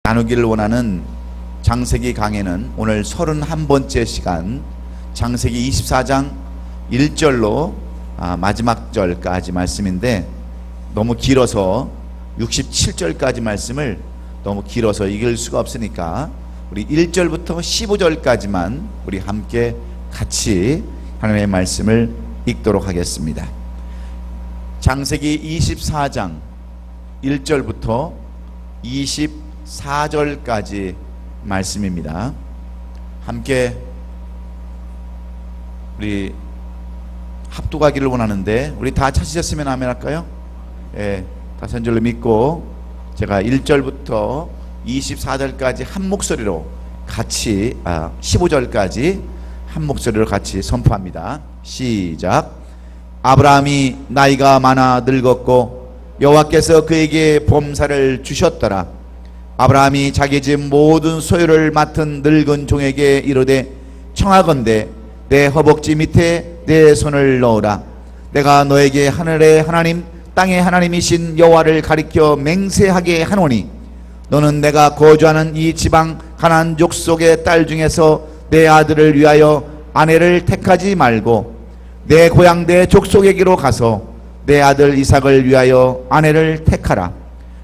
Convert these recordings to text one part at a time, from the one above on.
나누기를 원하는 창세기 강해는 오늘 31번째 시간 창세기 24장 1절로 마지막 절까지 말씀인데, 너무 길어서 67절까지 말씀을 너무 길어서 읽을 수가 없으니까 우리 1절부터 15절까지만 우리 함께 같이 하나님의 말씀을 읽도록 하겠습니다. 창세기 24장 1절부터 24절까지 말씀입니다. 함께 우리 합독하기를 원하는데, 우리 다 찾으셨으면 아멘 할까요? 예, 다시 한 절로 믿고 제가 1절부터 24절까지 한 목소리로 같이 15절까지 한 목소리로 같이 선포합니다. 시작. 아브라함이 나이가 많아 늙었고 여호와께서 그에게 범사를 주셨더라. 아브라함이 자기 집 모든 소유를 맡은 늙은 종에게 이르되, 청하건대 내 허벅지 밑에 내 손을 넣으라. 내가 너에게 하늘의 하나님 땅의 하나님이신 여호와를 가리켜 맹세하게 하노니, 너는 내가 거주하는 이 지방 가나안 족속의 딸 중에서 내 아들을 위하여 아내를 택하지 말고 내 고향 내 족속에게로 가서 내 아들 이삭을 위하여 아내를 택하라.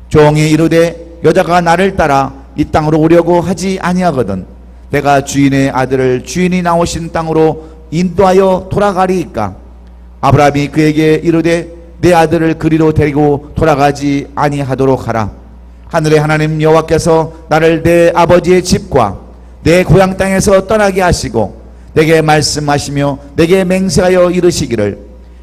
종이 이르되, 여자가 나를 따라 이 땅으로 오려고 하지 아니하거든 내가 주인의 아들을 주인이 나오신 땅으로 인도하여 돌아가리이까. 아브라함이 그에게 이르되, 내 아들을 그리로 데리고 돌아가지 아니하도록 하라. 하늘의 하나님 여호와께서 나를 내 아버지의 집과 내 고향 땅에서 떠나게 하시고 내게 말씀하시며 내게 맹세하여 이르시기를,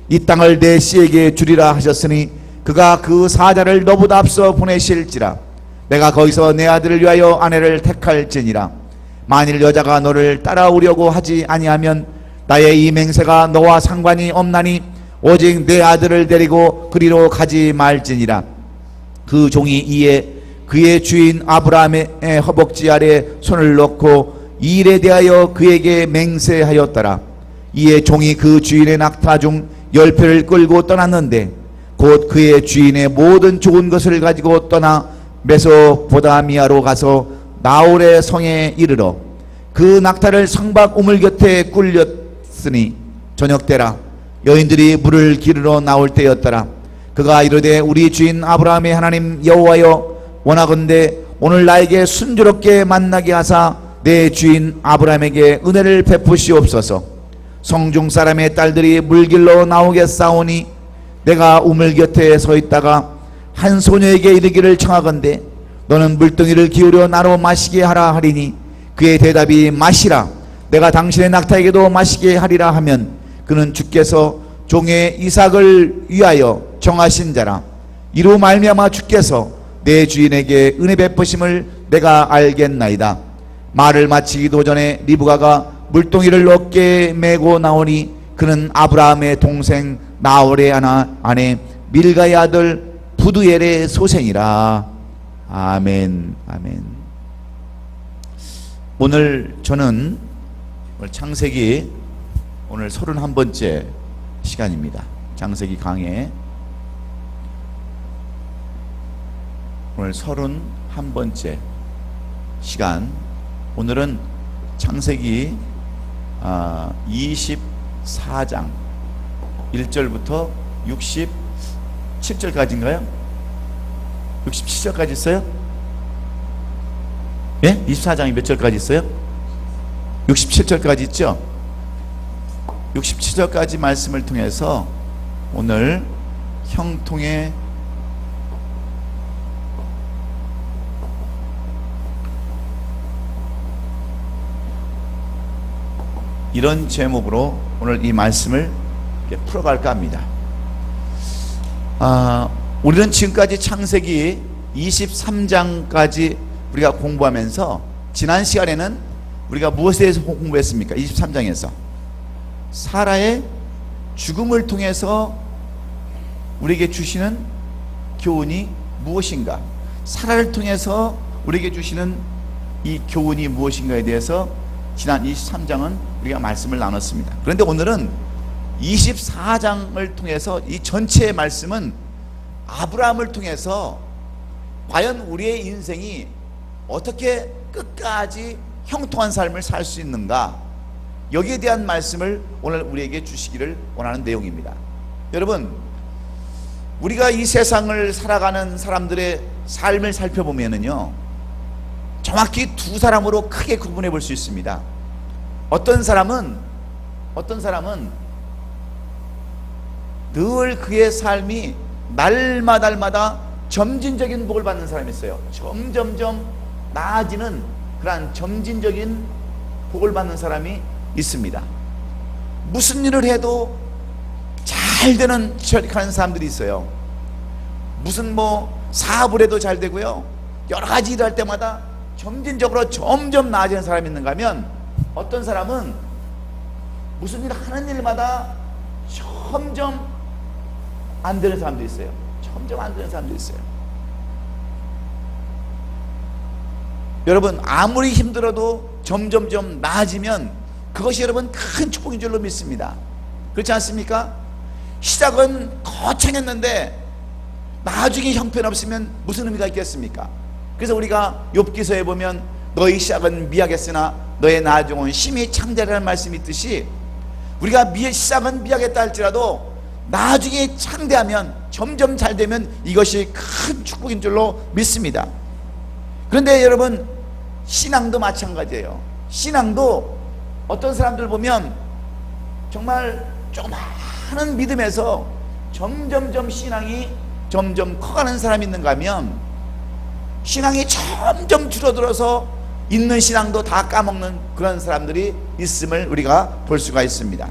이 땅을 내 씨에게 주리라 하셨으니 그가 그 사자를 너보다 앞서 보내실지라. 내가 거기서 내 아들을 위하여 아내를 택할지니라. 만일 여자가 너를 따라오려고 하지 아니하면 나의 이 맹세가 너와 상관이 없나니 오직 내 아들을 데리고 그리로 가지 말지니라. 그 종이 이에 그의 주인 아브라함의 허벅지 아래 손을 넣고 이 일에 대하여 그에게 맹세하였더라. 이에 종이 그 주인의 낙타 중 10표를 끌고 떠났는데, 곧 그의 주인의 모든 좋은 것을 가지고 떠나 메소포다미아로 가서 나홀의 성에 이르러 그 낙타를 성박 우물 곁에 꿀렸으니 저녁 때라. 여인들이 물을 기르러 나올 때였더라. 그가 이르되, 우리 주인 아브라함의 하나님 여호와여, 원하건대 오늘 나에게 순조롭게 만나게 하사 내 주인 아브라함에게 은혜를 베푸시옵소서. 성중 사람의 딸들이 물길로 나오겠사오니 내가 우물 곁에 서 있다가 한 소녀에게 이르기를 청하건대 너는 물동이를 기울여 나로 마시게 하라 하리니, 그의 대답이 마시라. 내가 당신의 낙타에게도 마시게 하리라 하면, 그는 주께서 종의 이삭을 위하여 정하신 자라. 이로 말미암아 주께서 내 주인에게 은혜 베푸심을 내가 알겠나이다. 말을 마치기도 전에 리브가가 물동이를 어깨에 메고 나오니, 그는 아브라함의 동생 나홀의 아내 밀가의 아들 부두엘의 소생이라. 아멘. 아멘. 오늘 저는 창세기 오늘 31번째 시간입니다. 창세기 강해 오늘 31번째 시간. 오늘은 창세기 24장 1절부터 67절까지인가요? 67절까지 있어요? 예? 24장이 몇 절까지 있어요? 67절까지 있죠? 67절까지 말씀을 통해서 오늘 형통의 이런 제목으로 오늘 이 말씀을 풀어갈까 합니다. 우리는 지금까지 창세기 23장까지 우리가 공부하면서, 지난 시간에는 우리가 무엇에 대해서 공부했습니까? 23장에서 사라의 죽음을 통해서 우리에게 주시는 교훈이 무엇인가, 사라를 통해서 우리에게 주시는 이 교훈이 무엇인가에 대해서 지난 23장은 우리가 말씀을 나눴습니다. 그런데 오늘은 24장을 통해서 이 전체의 말씀은 아브라함을 통해서 과연 우리의 인생이 어떻게 끝까지 형통한 삶을 살 수 있는가, 여기에 대한 말씀을 오늘 우리에게 주시기를 원하는 내용입니다. 여러분, 우리가 이 세상을 살아가는 사람들의 삶을 살펴보면은요, 정확히 두 사람으로 크게 구분해 볼 수 있습니다. 어떤 사람은 늘 그의 삶이 날마다 점진적인 복을 받는 사람이 있어요. 점점점 나아지는 그러한 점진적인 복을 받는 사람이 있습니다. 무슨 일을 해도 잘 되는 하는 사람들이 있어요. 무슨 사업을 해도 잘 되고요, 여러 가지 일을 할 때마다 점진적으로 점점 나아지는 사람이 있는가 하면, 어떤 사람은 무슨 일을 하는 일마다 점점 안 되는 사람도 있어요. 점점 안 되는 사람도 있어요. 여러분, 아무리 힘들어도 점점점 나아지면 그것이 여러분 큰 축복인 줄로 믿습니다. 그렇지 않습니까? 시작은 거창했는데 나중에 형편없으면 무슨 의미가 있겠습니까? 그래서 우리가 욥기서에 보면 너희 시작은 미약했으나 너의 나중은 심히 창대하라는 말씀이 있듯이, 우리가 시작은 미약했다 할지라도 나중에 창대하면, 점점 잘 되면 이것이 큰 축복인 줄로 믿습니다. 그런데 여러분, 신앙도 마찬가지예요. 신앙도 어떤 사람들 보면 정말 조그마한 믿음에서 점점점 신앙이 점점 커가는 사람이 있는가 하면, 신앙이 점점 줄어들어서 있는 신앙도 다 까먹는 그런 사람들이 있음을 우리가 볼 수가 있습니다.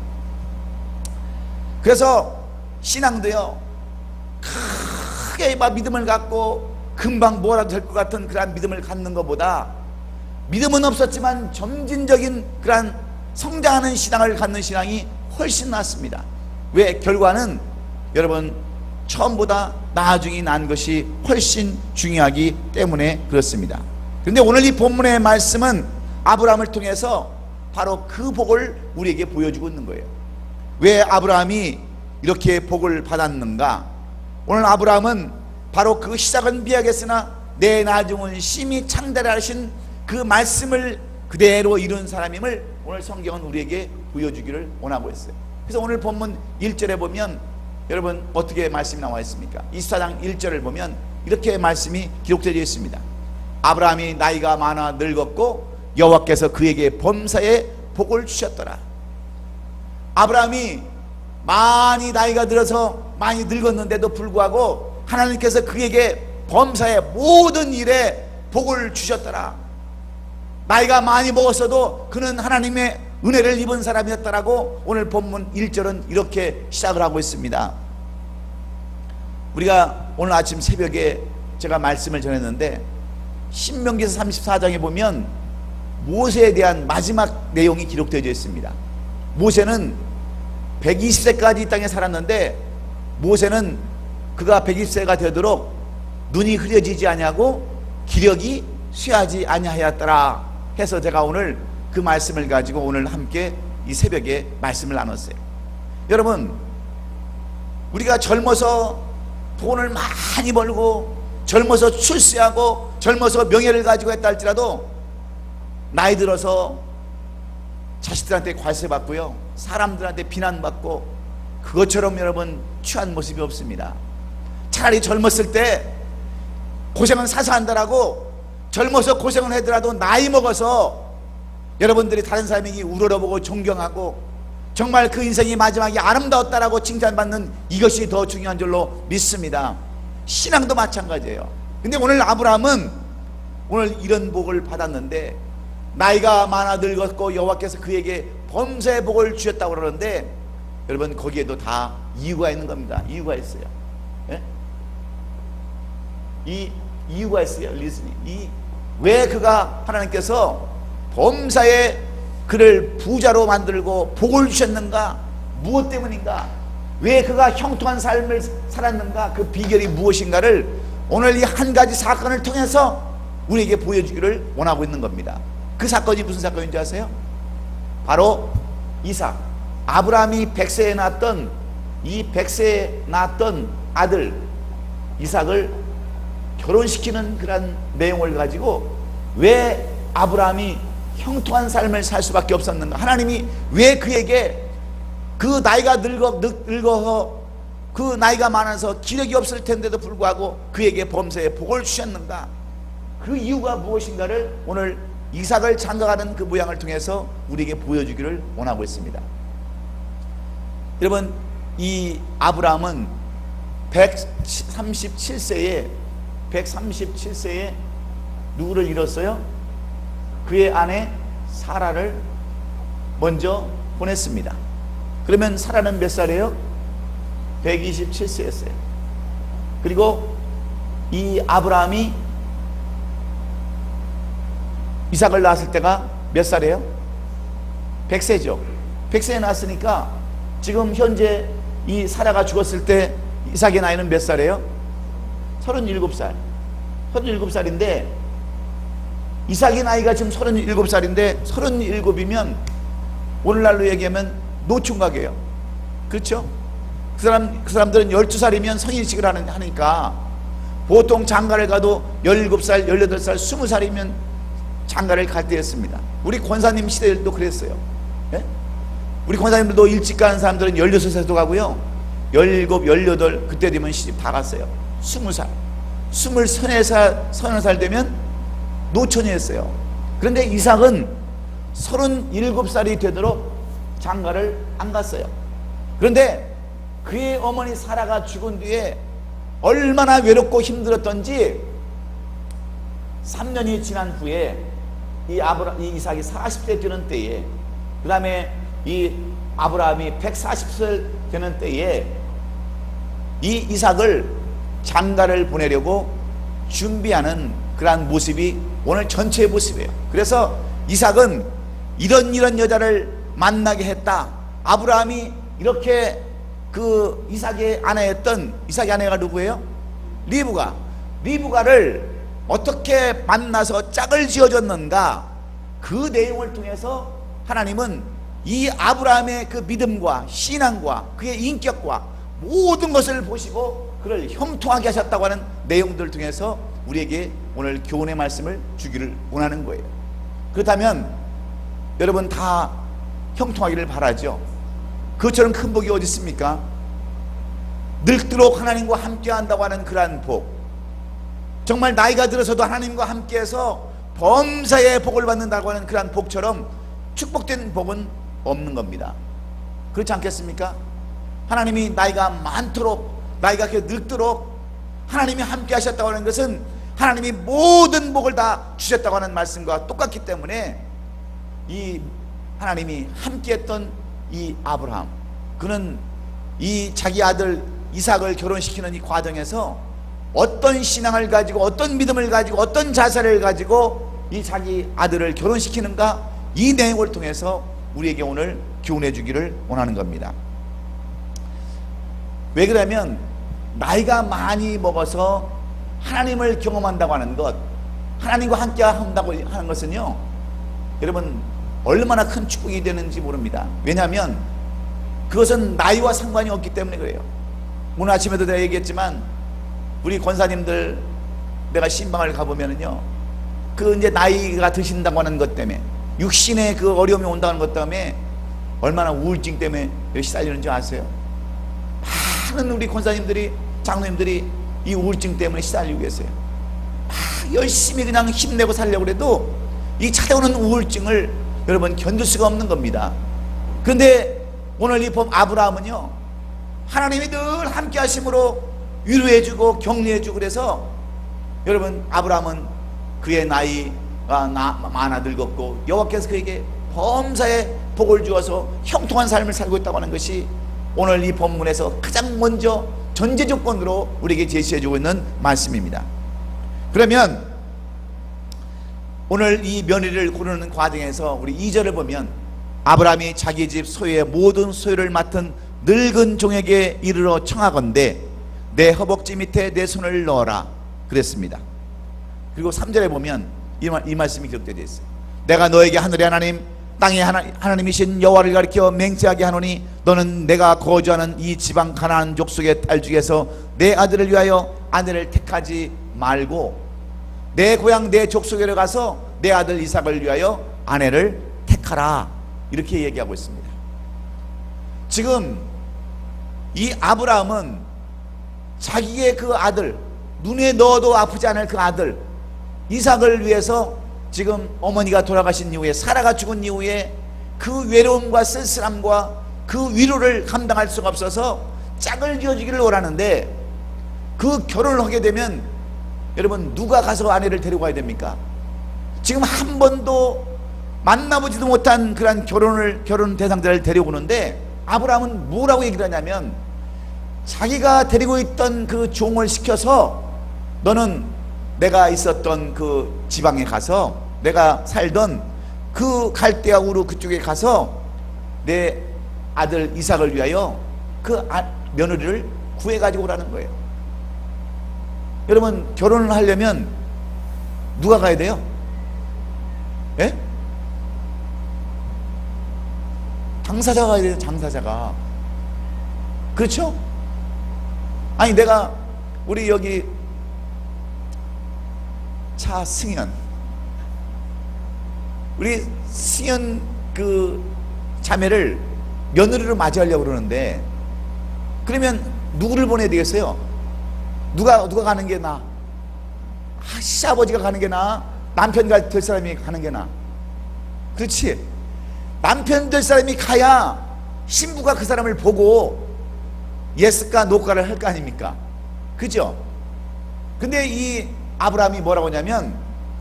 그래서 신앙도요, 크게 믿음을 갖고 금방 뭐라도 될 것 같은 그런 믿음을 갖는 것보다, 믿음은 없었지만 점진적인 그런 성장하는 신앙을 갖는 신앙이 훨씬 낫습니다. 왜? 결과는 여러분 처음보다 나중에 난 것이 훨씬 중요하기 때문에 그렇습니다. 그런데 오늘 이 본문의 말씀은 아브라함을 통해서 바로 그 복을 우리에게 보여주고 있는 거예요. 왜 아브라함이 이렇게 복을 받았는가? 오늘 아브라함은 바로 그 시작은 미약했으나 내 나중은 심히 창대하라 하신 그 말씀을 그대로 이룬 사람임을 오늘 성경은 우리에게 보여주기를 원하고 있어요. 그래서 오늘 본문 1절에 보면 여러분 어떻게 말씀이 나와 있습니까? 24장 1절을 보면 이렇게 말씀이 기록되어 있습니다. 아브라함이 나이가 많아 늙었고 여호와께서 그에게 범사에 복을 주셨더라. 아브라함이 많이 나이가 들어서 많이 늙었는데도 불구하고 하나님께서 그에게 범사에 모든 일에 복을 주셨더라. 나이가 많이 먹었어도 그는 하나님의 은혜를 입은 사람이었다라고 오늘 본문 1절은 이렇게 시작을 하고 있습니다. 우리가 오늘 아침 새벽에 제가 말씀을 전했는데 신명기서 34장에 보면 모세에 대한 마지막 내용이 기록되어 있습니다. 모세는 120세까지 이 땅에 살았는데, 모세는 그가 120세가 되도록 눈이 흐려지지 아니하고 기력이 쇠하지 아니하였더라 해서 제가 오늘 그 말씀을 가지고 오늘 함께 이 새벽에 말씀을 나눴어요. 여러분, 우리가 젊어서 돈을 많이 벌고 젊어서 출세하고 젊어서 명예를 가지고 했다 할지라도 나이 들어서 자식들한테 관세 받고요, 사람들한테 비난받고 그것처럼 여러분 취한 모습이 없습니다. 차라리 젊었을 때 고생은 사서 한다라고 젊어서 고생을 하더라도 나이 먹어서 여러분들이 다른 사람에게 우러러보고 존경하고 정말 그 인생이 마지막에 아름다웠다라고 칭찬받는 이것이 더 중요한 줄로 믿습니다. 신앙도 마찬가지예요. 근데 오늘 아브라함은 오늘 이런 복을 받았는데 나이가 많아 늙었고 여호와께서 그에게 범사의 복을 주셨다고 그러는데 여러분 거기에도 다 이유가 있는 겁니다. 이유가 있어요. 예? 이 이유가 있어요. 왜 그가 하나님께서 범사에 그를 부자로 만들고 복을 주셨는가? 무엇 때문인가? 왜 그가 형통한 삶을 살았는가? 그 비결이 무엇인가를 오늘 이 한 가지 사건을 통해서 우리에게 보여주기를 원하고 있는 겁니다. 그 사건이 무슨 사건인지 아세요? 바로 이삭. 아브라함이 100세에 낳았던 이 100세에 낳았던 아들 이삭을 결혼시키는 그런 내용을 가지고 왜 아브라함이 형통한 삶을 살 수밖에 없었는가? 하나님이 왜 그에게 그 나이가 늙어서 그 나이가 많아서 기력이 없을 텐데도 불구하고 그에게 범사에 복을 주셨는가? 그 이유가 무엇인가를 오늘 이삭을 장가가는 그 모양을 통해서 우리에게 보여주기를 원하고 있습니다. 여러분, 이 아브라함은 137세에 누구를 잃었어요? 그의 아내 사라를 먼저 보냈습니다. 그러면 사라는 몇 살이에요? 127세였어요. 그리고 이 아브라함이 이삭을 낳았을 때가 몇 살이에요? 100세죠. 100세에 낳았으니까 지금 현재 이 사라가 죽었을 때 이삭의 나이는 몇 살이에요? 37살. 37살인데 이삭의 나이가 지금 37살인데 37이면 오늘날로 얘기하면 노총각이에요. 그렇죠? 그 사람들은 12살이면 성인식을 하니까 보통 장가를 가도 17살, 18살, 20살이면 장가를 갈 때였습니다. 우리 권사님 시대도 그랬어요. 네? 우리 권사님들도 일찍 가는 사람들은 16살도 가고요, 17, 18 그때 되면 시집 다 갔어요. 20살, 23살 되면 노처녀였어요. 그런데 이삭은 37살이 되도록 장가를 안 갔어요. 그런데 그의 어머니 사라가 죽은 뒤에 얼마나 외롭고 힘들었던지 3년이 지난 후에 이 이삭이 40세 되는 때에, 그 다음에 이 아브라함이 140세 되는 때에 이 이삭을 장가를 보내려고 준비하는 그러한 모습이 오늘 전체의 모습이에요. 그래서 이삭은 이런 여자를 만나게 했다. 아브라함이 이렇게 그 이삭의 아내가 누구예요? 리브가를 어떻게 만나서 짝을 지어줬는가, 그 내용을 통해서 하나님은 이 아브라함의 그 믿음과 신앙과 그의 인격과 모든 것을 보시고 그를 형통하게 하셨다고 하는 내용들을 통해서 우리에게 오늘 교훈의 말씀을 주기를 원하는 거예요. 그렇다면 여러분 다 형통하기를 바라죠. 그것처럼 큰 복이 어디 있습니까? 늙도록 하나님과 함께 한다고 하는 그러한 복, 정말 나이가 들어서도 하나님과 함께해서 범사의 복을 받는다고 하는 그러한 복처럼 축복된 복은 없는 겁니다. 그렇지 않겠습니까? 하나님이 나이가 많도록, 나이가 늙도록 하나님이 함께 하셨다고 하는 것은 하나님이 모든 복을 다 주셨다고 하는 말씀과 똑같기 때문에 이 하나님이 함께 했던 이 아브라함, 그는 이 자기 아들 이삭을 결혼시키는 이 과정에서 어떤 신앙을 가지고, 어떤 믿음을 가지고, 어떤 자세를 가지고 이 자기 아들을 결혼시키는가, 이 내용을 통해서 우리에게 오늘 교훈해 주기를 원하는 겁니다. 왜 그러냐면 나이가 많이 먹어서 하나님을 경험한다고 하는 것, 하나님과 함께 한다고 하는 것은요, 여러분 얼마나 큰 축복이 되는지 모릅니다. 왜냐하면 그것은 나이와 상관이 없기 때문에 그래요. 오늘 아침에도 내가 얘기했지만 우리 권사님들 내가 신방을 가보면은요, 그 이제 나이가 드신다고 하는 것 때문에, 육신의 그 어려움이 온다는 것 때문에 얼마나 우울증 때문에 시달리는지 아세요? 많은 우리 권사님들이, 장로님들이 이 우울증 때문에 시달리고 계세요. 열심히 그냥 힘내고 살려고 해도 이 찾아오는 우울증을 여러분 견딜 수가 없는 겁니다. 그런데 오늘 이 아브라함은요, 하나님이 늘 함께 하심으로 위로해주고 격려해주고, 그래서 여러분 아브라함은 그의 나이가 많아 늙었고 여호와께서 그에게 범사의 복을 주어서 형통한 삶을 살고 있다고 하는 것이 오늘 이 본문에서 가장 먼저 전제 조건으로 우리에게 제시해주고 있는 말씀입니다. 그러면 오늘 이 며느리를 고르는 과정에서 우리 2절을 보면 아브라함이 자기 집 소유의 모든 소유를 맡은 늙은 종에게 이르러 청하건대 내 허벅지 밑에 내 손을 넣어라 그랬습니다. 그리고 3절에 보면 이 말씀이 기록되어 있어요. 내가 너에게 하늘의 하나님 땅의 하나님이신 여호와를 가리켜 맹세하게 하노니 너는 내가 거주하는 이 지방 가나안 족속의 딸 중에서 내 아들을 위하여 아내를 택하지 말고 내 고향 내 족속에 가서 내 아들 이삭을 위하여 아내를 택하라, 이렇게 얘기하고 있습니다. 지금 이 아브라함은 자기의 그 아들, 눈에 넣어도 아프지 않을 그 아들 이삭을 위해서 지금 어머니가 돌아가신 이후에, 사라가 죽은 이후에 그 외로움과 쓸쓸함과 그 위로를 감당할 수가 없어서 짝을 지어주기를 원하는데, 그 결혼을 하게 되면 여러분 누가 가서 아내를 데리고 가야 됩니까? 지금 한 번도 만나보지도 못한 그런 결혼 대상자를 데려오는데, 아브라함은 뭐라고 얘기를 하냐면, 자기가 데리고 있던 그 종을 시켜서 너는 내가 있었던 그 지방에 가서, 내가 살던 그 갈대아 우르 그쪽에 가서 내 아들 이삭을 위하여 그 며느리를 구해 가지고 오라는 거예요. 여러분, 결혼을 하려면 누가 가야 돼요? 예? 당사자가 가야 돼요. 당사자가. 그렇죠? 아니, 내가 우리 여기 차승현, 우리 승현 그 자매를 며느리로 맞이하려고 그러는데, 그러면 누구를 보내야 되겠어요? 누가 가는 게 나아? 시아버지가 가는 게 나아? 남편가 될 사람이 가는 게 나아? 그렇지. 남편 될 사람이 가야 신부가 그 사람을 보고 예스까 노까를 할 거 아닙니까? 그죠? 근데 이 아브라함이 뭐라고 하냐면,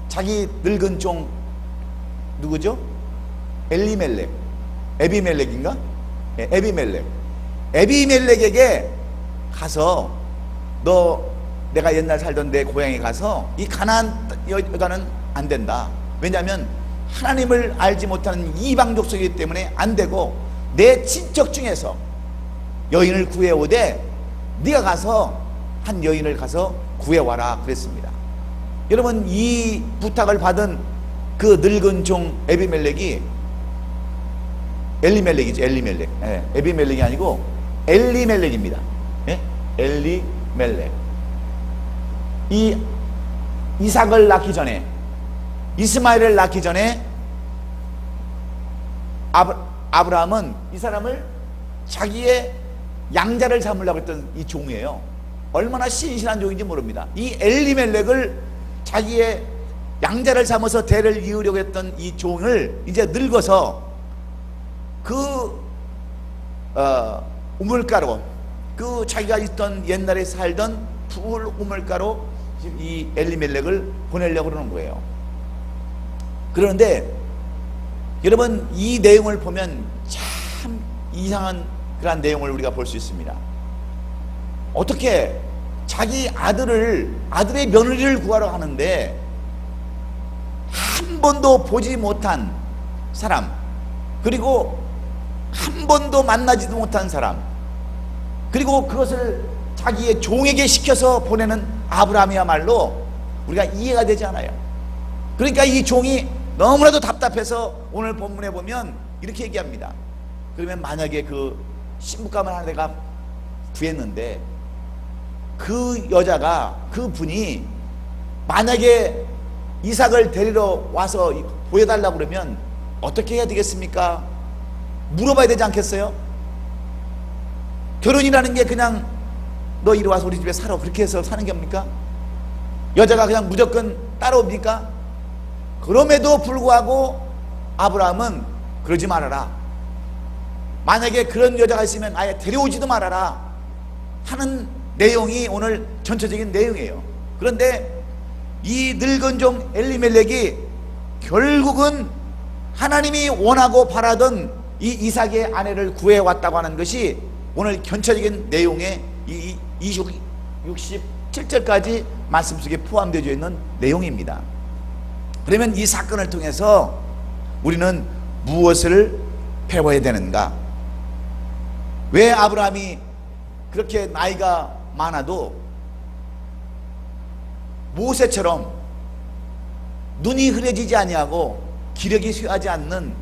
자기 늙은 종 누구죠? 에비멜렉인가? 에비멜렉에게 가서, 너 내가 옛날 살던 내 고향에 가서 이 가나안 여자는 안 된다. 왜냐하면 하나님을 알지 못하는 이방 족속이기 때문에 안 되고, 내 친척 중에서 여인을 구해오되 네가 가서 한 여인을 가서 구해와라 그랬습니다. 여러분, 이 부탁을 받은 그 늙은 종 에비멜렉이, 엘리멜렉이죠. 엘리멜렉. 예, 에비멜렉이 아니고 엘리멜렉입니다. 예? 엘리멜렉. 이 이삭을 낳기 전에, 이스마엘을 낳기 전에 아브라함은 이 사람을 자기의 양자를 삼으려고 했던 이 종이에요. 얼마나 신실한 종인지 모릅니다. 이 엘리멜렉을 자기의 양자를 삼아서 대를 이으려고 했던 이 종을 이제 늙어서 그 우물가로, 그 자기가 있던 옛날에 살던 푸을 우물가로 이 엘리멜렉을 보내려고 그러는 거예요. 그런데 여러분, 이 내용을 보면 참 이상한 그런 내용을 우리가 볼 수 있습니다. 어떻게 자기 아들의 며느리를 구하러 하는데, 한 번도 보지 못한 사람, 그리고 한 번도 만나지도 못한 사람, 그리고 그것을 자기의 종에게 시켜서 보내는 아브라함이야말로 우리가 이해가 되지 않아요. 그러니까 이 종이 너무나도 답답해서 오늘 본문에 보면 이렇게 얘기합니다. 그러면 만약에 그 신부감을 하나 내가 구했는데, 그 여자가, 그 분이 만약에 이삭을 데리러 와서 보여달라고 그러면 어떻게 해야 되겠습니까? 물어봐야 되지 않겠어요? 결혼이라는 게 그냥 너 이리 와서 우리 집에 살아, 그렇게 해서 사는 겁니까? 여자가 그냥 무조건 따라옵니까? 그럼에도 불구하고 아브라함은 그러지 말아라, 만약에 그런 여자가 있으면 아예 데려오지도 말아라 하는 내용이 오늘 전체적인 내용이에요. 그런데 이 늙은 종 엘리멜렉이 결국은 하나님이 원하고 바라던 이 이삭의 아내를 구해왔다고 하는 것이 오늘 전체적인 내용의 이 67절까지 말씀 속에 포함되어 있는 내용입니다. 그러면 이 사건을 통해서 우리는 무엇을 배워야 되는가? 왜 아브라함이 그렇게 나이가 많아도 모세처럼 눈이 흐려지지 아니하고 기력이 쇠하지 않는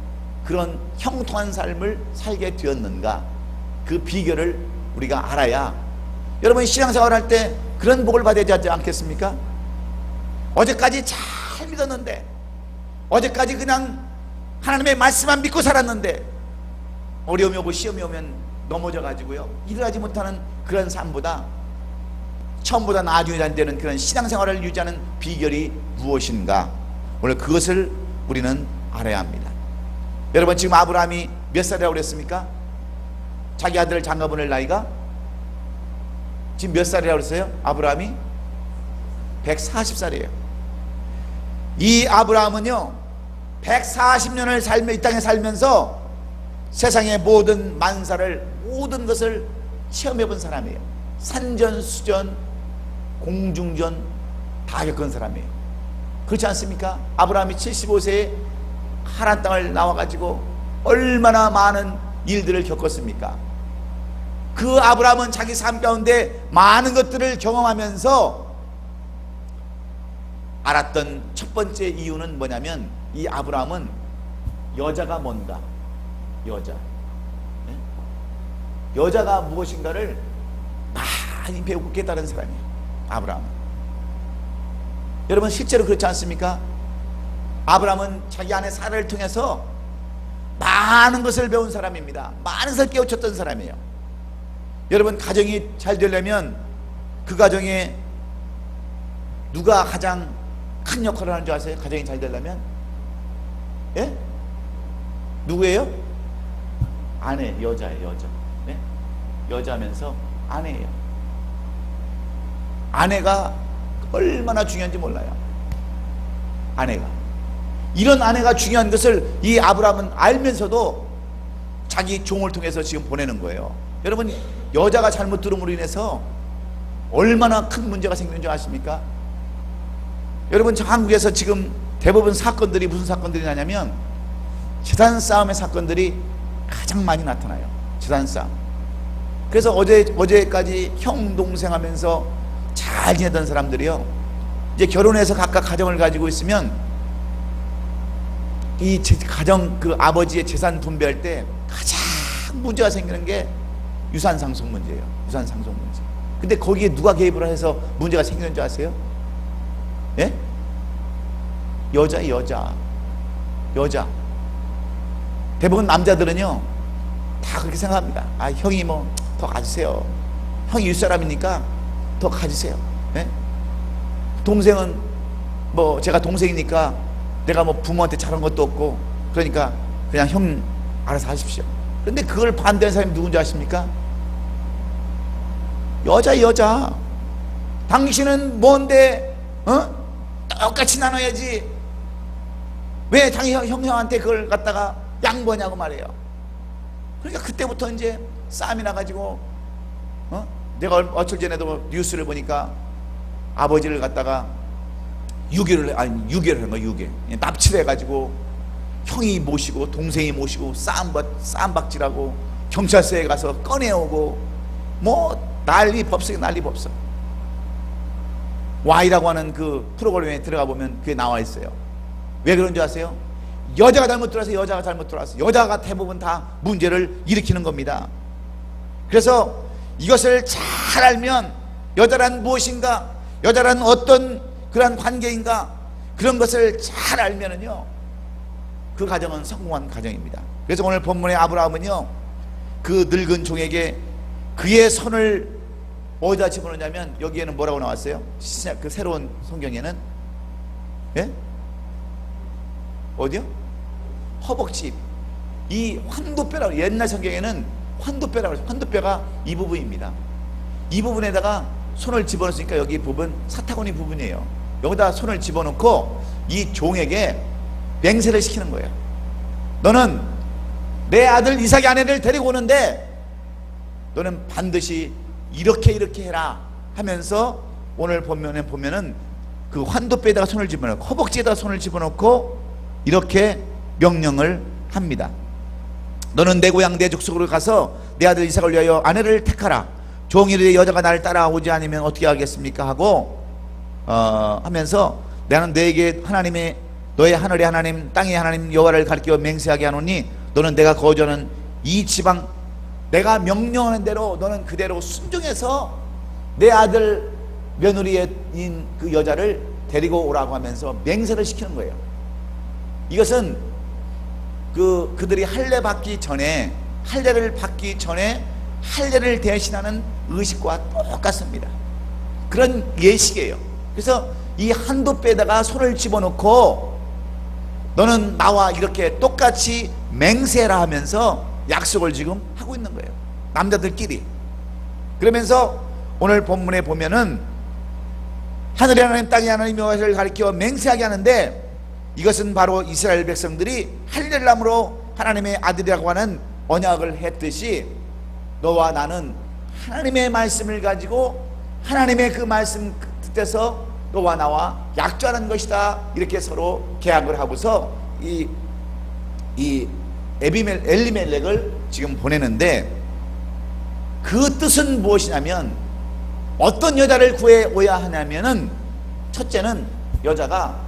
그런 형통한 삶을 살게 되었는가? 그 비결을 우리가 알아야, 여러분 신앙생활 할 때 그런 복을 받아야 되지 않겠습니까? 어제까지 잘 믿었는데, 어제까지 그냥 하나님의 말씀만 믿고 살았는데 어려움이 오고 시험이 오면 넘어져 가지고요 일을 하지 못하는 그런 삶보다 처음보다 나중에 되는 그런 신앙생활을 유지하는 비결이 무엇인가, 오늘 그것을 우리는 알아야 합니다. 여러분, 지금 아브라함이 몇 살이라고 그랬습니까? 자기 아들 장가 보낼 나이가 지금 몇 살이라고 그랬어요? 아브라함이 140살이에요 이 아브라함은요 140년을 이 땅에 살면서 세상의 모든 만사를, 모든 것을 체험해 본 사람이에요. 산전수전 공중전 다 겪은 사람이에요. 그렇지 않습니까? 아브라함이 75세에 하란 땅을 나와가지고 얼마나 많은 일들을 겪었습니까? 그 아브라함은 자기 삶 가운데 많은 것들을 경험하면서 알았던 첫 번째 이유는 뭐냐면, 이 아브라함은 여자가 뭔가, 여자가 무엇인가를 많이 배우고 깨달은 사람이에요, 아브라함은. 여러분, 실제로 그렇지 않습니까? 아브라함은 자기 아내 사라를 통해서 많은 것을 배운 사람입니다. 많은 것을 깨우쳤던 사람이에요. 여러분, 가정이 잘 되려면 그 가정에 누가 가장 큰 역할을 하는 줄 아세요? 가정이 잘 되려면? 예? 누구예요? 아내, 여자예요, 여자. 네? 여자면서 아내예요. 아내가 얼마나 중요한지 몰라요. 아내가. 이런 아내가 중요한 것을 이 아브라함은 알면서도 자기 종을 통해서 지금 보내는 거예요. 여러분, 여자가 잘못 들음으로 인해서 얼마나 큰 문제가 생기는 줄 아십니까? 여러분, 저 한국에서 지금 대부분 사건들이 무슨 사건들이 나냐면 재산 싸움의 사건들이 가장 많이 나타나요. 재산 싸움. 그래서 어제까지 형 동생 하면서 잘 지내던 사람들이요, 이제 결혼해서 각각 가정을 가지고 있으면 이 가정, 그 아버지의 재산 분배할 때 가장 문제가 생기는 게 유산 상속 문제예요. 유산 상속 문제. 근데 거기에 누가 개입을 해서 문제가 생기는 줄 아세요? 예? 여자. 대부분 남자들은요 다 그렇게 생각합니다. 아, 형이 뭐 더 가지세요. 형이 윗사람이니까 더 가지세요. 예? 동생은 뭐 제가 동생이니까 내가 뭐 부모한테 잘한 것도 없고 그러니까 그냥 형 알아서 하십시오. 그런데 그걸 반대하는 사람이 누군지 아십니까? 여자. 당신은 뭔데 똑같이 나눠야지 왜 당연히 형한테 그걸 갖다가 양보하냐고 말해요. 그러니까 그때부터 이제 싸움이 나가지고 내가 얼마 전에도 뉴스를 보니까 아버지를 갖다가 유괴를 한 거야. 유괴. 납치를 해가지고 형이 모시고 동생이 모시고 싸움박질하고 경찰서에 가서 꺼내오고 뭐 난리 법석이 난리 법석. Y라고 하는 그 프로그램에 들어가 보면 그게 나와 있어요. 왜 그런 줄 아세요? 여자가 잘못 들어와서 여자가 대부분 다 문제를 일으키는 겁니다. 그래서 이것을 잘 알면 여자란 무엇인가, 여자란 어떤 그런 관계인가, 그런 것을 잘 알면은요 그 가정은 성공한 가정입니다. 그래서 오늘 본문의 아브라함은요 그 늙은 종에게 그의 손을 어디다 집어넣냐면 여기에는 뭐라고 나왔어요? 그 새로운 성경에는 예? 어디요? 허벅지. 이 환도뼈라고, 옛날 성경에는 환도뼈라고 해서 환도뼈가 이 부분입니다. 이 부분에다가 손을 집어넣으니까 여기 부분 사타구니 부분이에요. 여기다 손을 집어넣고 이 종에게 맹세를 시키는 거예요. 너는 내 아들 이삭의 아내를 데리고 오는데 너는 반드시 이렇게 해라 하면서 오늘 보면은 그 환도뼈에다가 손을 집어넣고 허벅지에다가 손을 집어넣고 이렇게 명령을 합니다. 너는 내 고향 내 족속으로 가서 내 아들 이삭을 위하여 아내를 택하라. 종일의 여자가 나를 따라오지 않으면 어떻게 하겠습니까? 하고 하면서 나는 너에게 너의 하늘의 하나님 땅의 하나님 여호와를 가리켜 맹세하게 하노니 너는 내가 거주하는 이 지방 내가 명령하는 대로 너는 그대로 순종해서 내 아들 며느리인 그 여자를 데리고 오라고 하면서 맹세를 시키는 거예요. 이것은 그들이 할례를 받기 전에 할례를 대신하는 의식과 똑같습니다. 그런 예식이에요. 그래서 이 한도 빼다가 손을 집어넣고 너는 나와 이렇게 똑같이 맹세라 하면서 약속을 지금 하고 있는 거예요. 남자들끼리. 그러면서 오늘 본문에 보면은 하늘의 하나님 땅의 하나님 여호와를 가리켜 맹세하게 하는데, 이것은 바로 이스라엘 백성들이 할례를 함으로 하나님의 아들이라고 하는 언약을 했듯이 너와 나는 하나님의 말씀을 가지고 하나님의 그 말씀 뜻에서 너와 나와 약조하는 것이다, 이렇게 서로 계약을 하고서 이 엘리멜렉을 지금 보내는데, 그 뜻은 무엇이냐면 어떤 여자를 구해오야 하냐면은, 첫째는 여자가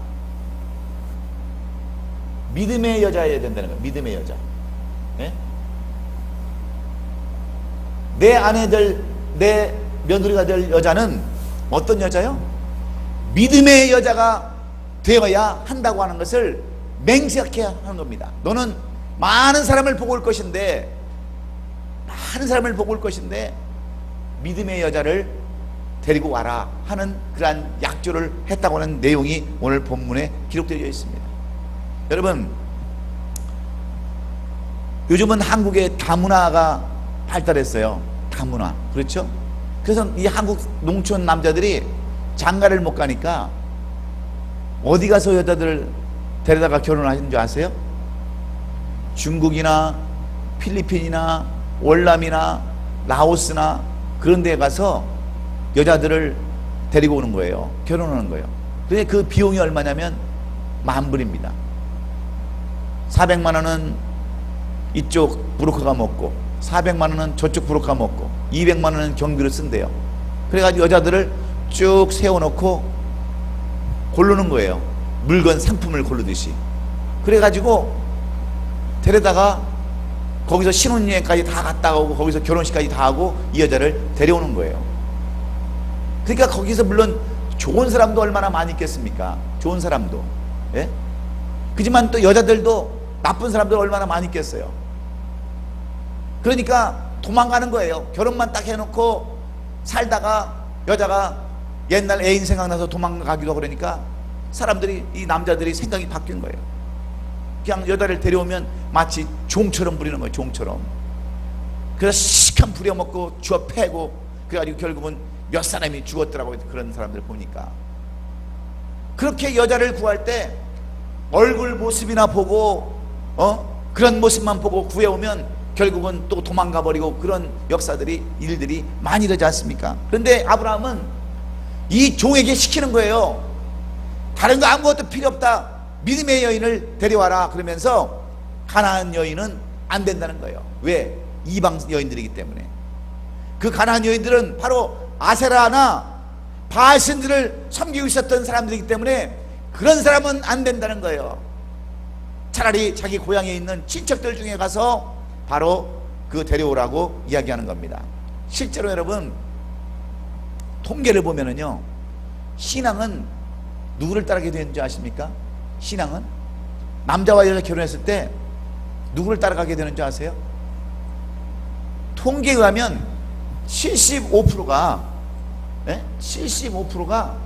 믿음의 여자여야 된다는 거예요. 믿음의 여자. 네? 내 아내들, 내 며느리가 될 여자는 어떤 여자요? 믿음의 여자가 되어야 한다고 하는 것을 맹세해야 하는 겁니다. 너는 많은 사람을 보고 올 것인데, 믿음의 여자를 데리고 와라 하는 그러한 약조를 했다고 하는 내용이 오늘 본문에 기록되어 있습니다. 여러분, 요즘은 한국의 다문화가 발달했어요. 다문화. 그렇죠? 그래서 이 한국 농촌 남자들이 장가를 못 가니까 어디 가서 여자들을 데려다가 결혼하시는 줄 아세요? 중국이나 필리핀이나 월남이나 라오스나 그런 데 가서 여자들을 데리고 오는 거예요. 결혼하는 거예요. 근데 그 비용이 얼마냐면 10,000불입니다. 400만 원은 이쪽 브로커가 먹고, 400만 원은 저쪽 브로커가 먹고, 200만 원은 경비로 쓴대요. 그래가지고 여자들을 쭉 세워놓고 고르는 거예요. 물건, 상품을 고르듯이. 그래가지고 데려다가 거기서 신혼여행까지 다 갔다 오고, 거기서 결혼식까지 다 하고 이 여자를 데려오는 거예요. 그러니까 거기서 물론 좋은 사람도 얼마나 많이 있겠습니까? 좋은 사람도. 예? 그지만 또 여자들도 나쁜 사람들 얼마나 많이 있겠어요. 그러니까 도망가는 거예요. 결혼만 딱 해놓고 살다가 여자가 옛날 애인 생각나서 도망가기도 하고, 그러니까 사람들이, 이 남자들이 생각이 바뀐 거예요. 그냥 여자를 데려오면 마치 종처럼 부리는 거예요. 종처럼. 그래서 시kan 부려먹고 주워 패고, 그래가지고 결국은 몇 사람이 죽었더라고요. 그런 사람들 보니까. 그렇게 여자를 구할 때 얼굴 모습이나 보고 그런 모습만 보고 구해오면 결국은 또 도망가 버리고, 그런 역사들이, 일들이 많이 되지 않습니까? 그런데 아브라함은 이 종에게 시키는 거예요. 다른 거 아무것도 필요 없다, 믿음의 여인을 데려와라. 그러면서 가나안 여인은 안 된다는 거예요. 왜? 이방 여인들이기 때문에. 그 가나안 여인들은 바로 아세라나 바알신들을 섬기고 있었던 사람들이기 때문에 그런 사람은 안 된다는 거예요. 차라리 자기 고향에 있는 친척들 중에 가서 바로 그 데려오라고 이야기하는 겁니다. 실제로 여러분, 통계를 보면은요, 신앙은 누구를 따르게 되는지 아십니까? 신앙은 남자와 여자 결혼했을 때 누구를 따라가게 되는 줄 아세요? 통계에 의하면 75%가 75%가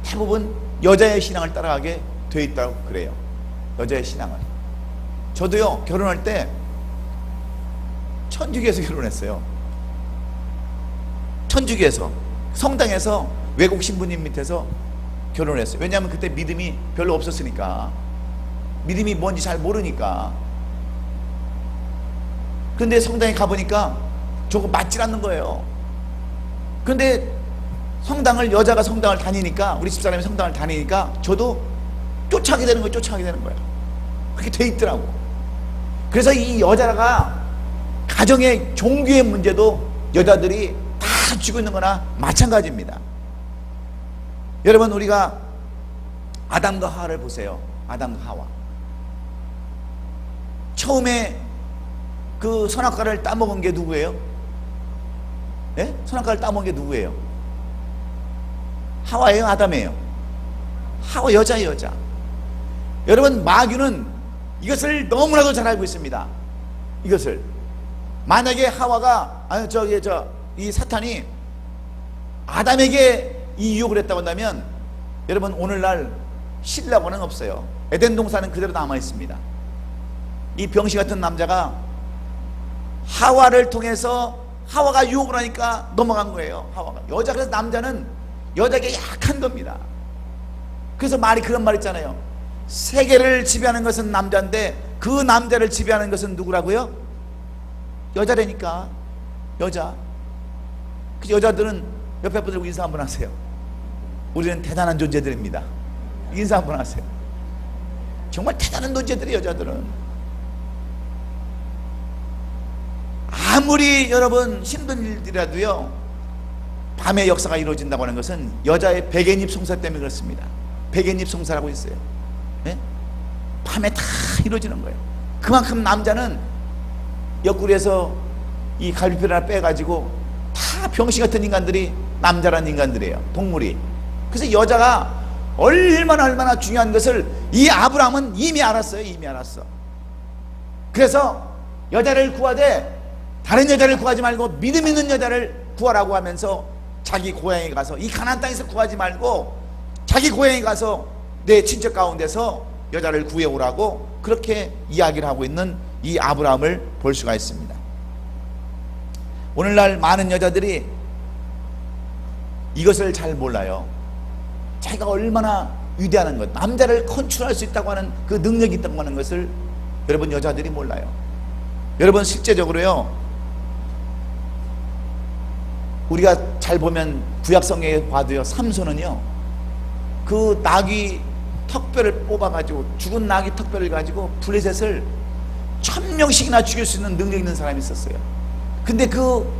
대부분 여자의 신앙을 따라가게 돼 있다고 그래요. 여자의 신앙을. 저도요, 결혼할 때 천주교에서 결혼했어요. 천주교에서, 성당에서 외국 신부님 밑에서 결혼을 했어요. 왜냐하면 그때 믿음이 별로 없었으니까, 믿음이 뭔지 잘 모르니까. 근데 성당에 가보니까 저거 맞질 않는 거예요. 근데 여자가 성당을 다니니까, 우리 집사람이 성당을 다니니까 저도 쫓아가게 되는 거예요. 그렇게 돼 있더라고. 그래서 이 여자가 가정의 종교의 문제도 여자들이 다 쥐고 있는 거나 마찬가지입니다. 여러분, 우리가 아담과 하와를 보세요. 아담과 하와. 처음에 그 선악과를 따먹은 게 누구예요? 네? 선악과를 따먹은 게 누구예요? 하와예요? 아담이에요? 하와 여자예요, 여자. 여러분, 마귀는 이것을 너무나도 잘 알고 있습니다. 이것을 만약에 하와가 이 사탄이 아담에게 이 유혹을 했다고 한다면 여러분, 오늘날 신라고는 없어요. 에덴 동산은 그대로 남아 있습니다. 이 병신 같은 남자가 하와를 통해서 하와가 유혹을 하니까 넘어간 거예요. 하와가 여자. 그래서 남자는 여자에게 약한 겁니다. 그래서 그런 말 있잖아요. 세계를 지배하는 것은 남자인데 그 남자를 지배하는 것은 누구라고요? 여자라니까. 여자. 그 여자들은 옆에 분들고 인사 한번 하세요. 우리는 대단한 존재들입니다. 인사 한번 하세요. 정말 대단한 존재들이 여자들은. 아무리 여러분 힘든 일들이라도요, 밤에 역사가 이루어진다고 하는 것은 여자의 백엔잎 송사 때문에 그렇습니다. 백엔잎 송사라고 있어요. 네? 밤에 다 이루어지는 거예요. 그만큼 남자는 옆구리에서 이 갈비뼈를 하나 빼가지고 다 병신 같은 인간들이 남자라는 인간들이에요. 동물이. 그래서 여자가 얼마나 중요한 것을 이 아브라함은 이미 알았어요. 이미 알았어. 그래서 여자를 구하되 다른 여자를 구하지 말고 믿음 있는 여자를 구하라고 하면서 자기 고향에 가서, 이 가나안 땅에서 구하지 말고 자기 고향에 가서 내 친척 가운데서 여자를 구해오라고 그렇게 이야기를 하고 있는 이 아브라함을 볼 수가 있습니다. 오늘날 많은 여자들이 이것을 잘 몰라요. 자기가 얼마나 위대한 것, 남자를 컨트롤할 수 있다고 하는 그 능력이 있다고 하는 것을 여러분, 여자들이 몰라요. 여러분, 실제적으로요, 우리가 잘 보면 구약성경에 봐도요, 삼손은요, 그 나귀 턱뼈를 뽑아가지고, 죽은 나귀 턱뼈를 가지고 블레셋을 1000명씩이나 죽일 수 있는 능력 있는 사람이 있었어요. 근데 그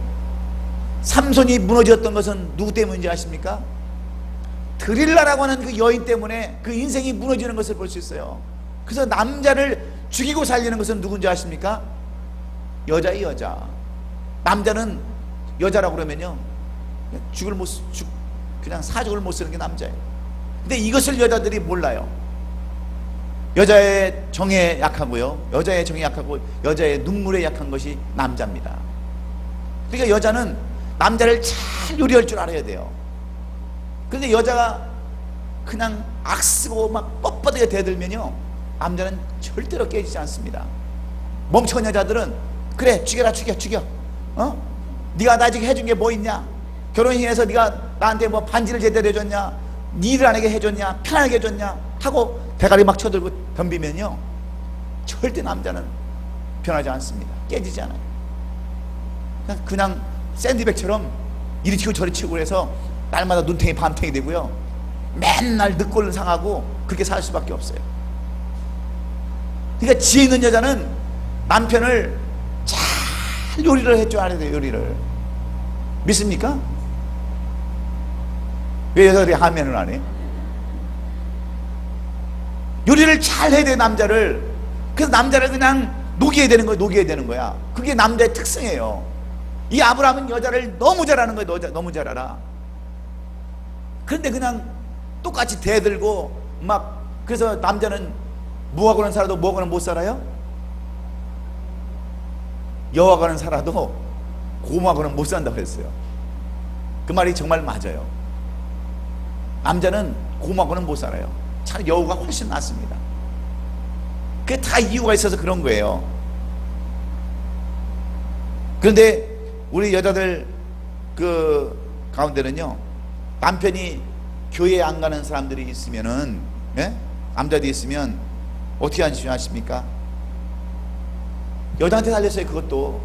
삼손이 무너졌던 것은 누구 때문인지 아십니까? 드릴라라고 하는 그 여인 때문에 그 인생이 무너지는 것을 볼 수 있어요. 그래서 남자를 죽이고 살리는 것은 누군지 아십니까? 여자예요, 여자. 남자는 여자라고 그러면요, 그냥 사죽을 못 쓰는 게 남자예요. 근데 이것을 여자들이 몰라요. 여자의 정에 약하고요, 여자의 정에 약하고 여자의 눈물에 약한 것이 남자입니다. 그러니까 여자는 남자를 잘 요리할 줄 알아야 돼요. 그런데 여자가 그냥 악쓰고 막 뻣뻣하게 대들면요, 남자는 절대로 깨지지 않습니다. 멍청한 여자들은 그래, 죽여라, 죽여. 네가 나 지금 해준 게 뭐 있냐? 결혼해서 네가 나한테 뭐 반지를 제대로 해줬냐? 네 일을 안 하게 해줬냐? 편하게 해줬냐? 하고 대가리 막 쳐들고 덤비면요, 절대 남자는 변하지 않습니다. 깨지지 않아요. 그냥 샌드백처럼 이리 치고 저리 치고 해서 날마다 눈탱이 밤탱이 되고요, 맨날 늑골을 상하고 그렇게 살 수밖에 없어요. 그러니까 지혜 있는 여자는 남편을 잘 요리를 해줘야 알아야 돼요. 요리를. 믿습니까? 왜 여자들이 하면을 안 해? 요리를 잘 해야 돼, 남자를. 그래서 남자를 그냥 녹여야 되는 거야. 녹여야 되는 거야. 그게 남자의 특성이에요. 이 아브라함은 여자를 너무 잘하는 거예요. 너무 잘 알아. 그런데 그냥 똑같이 대들고 막, 그래서 남자는 무하고는 살아도 무하고는 못 살아요? 여호와과는 살아도 고모하고는 못 산다고 했어요. 그 말이 정말 맞아요. 남자는 고모하고는 못 살아요. 차라리 여호와가 훨씬 낫습니다. 그게 다 이유가 있어서 그런 거예요. 그런데 우리 여자들 그 가운데는요, 남편이 교회 안 가는 사람들이 있으면은, 남자들이 있으면 어떻게 하십니까? 여자한테 달렸어요. 그것도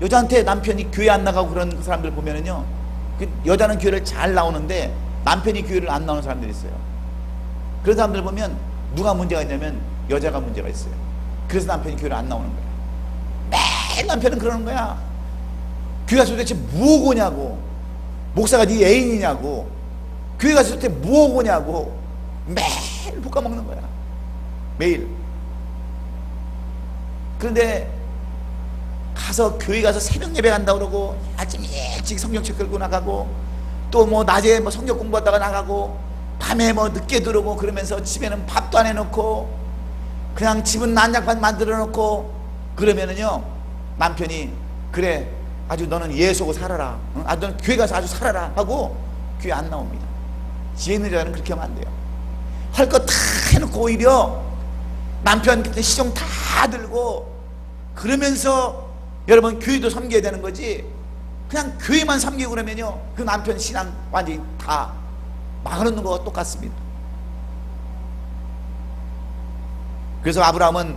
여자한테 남편이 교회 안 나가고 그런 사람들 보면은요, 여자는 교회를 잘 나오는데 남편이 교회를 안 나오는 사람들이 있어요. 그런 사람들 보면 누가 문제가 있냐면 여자가 문제가 있어요. 그래서 남편이 교회를 안 나오는 거예요. 매일 남편은 그러는 거야. 교회 가서 도대체 뭐 오냐고, 목사가 네 애인이냐고, 교회 가서 도대체 뭐 오냐고, 매일 볶아먹는 거야. 매일. 그런데 가서 교회 가서 새벽 예배 간다고 그러고 아침 일찍 성경책 끌고 나가고 또 뭐 낮에 뭐 성경 공부하다가 나가고 밤에 뭐 늦게 들어오고 그러면서 집에는 밥도 안 해놓고 그냥 집은 난장판 만들어 놓고 그러면은요, 남편이 그래 아주 너는 예수고 살아라, 아 너는 교회 가서 아주 살아라 하고 교회 안 나옵니다. 지혜 있는 여자는 그렇게 하면 안 돼요. 할 거 다 해놓고 오히려 남편 그때 시종 다 들고 그러면서 여러분 교회도 섬겨야 되는 거지, 그냥 교회만 섬기고 그러면요 그 남편 신앙 완전히 다 망하는 거와 똑같습니다. 그래서 아브라함은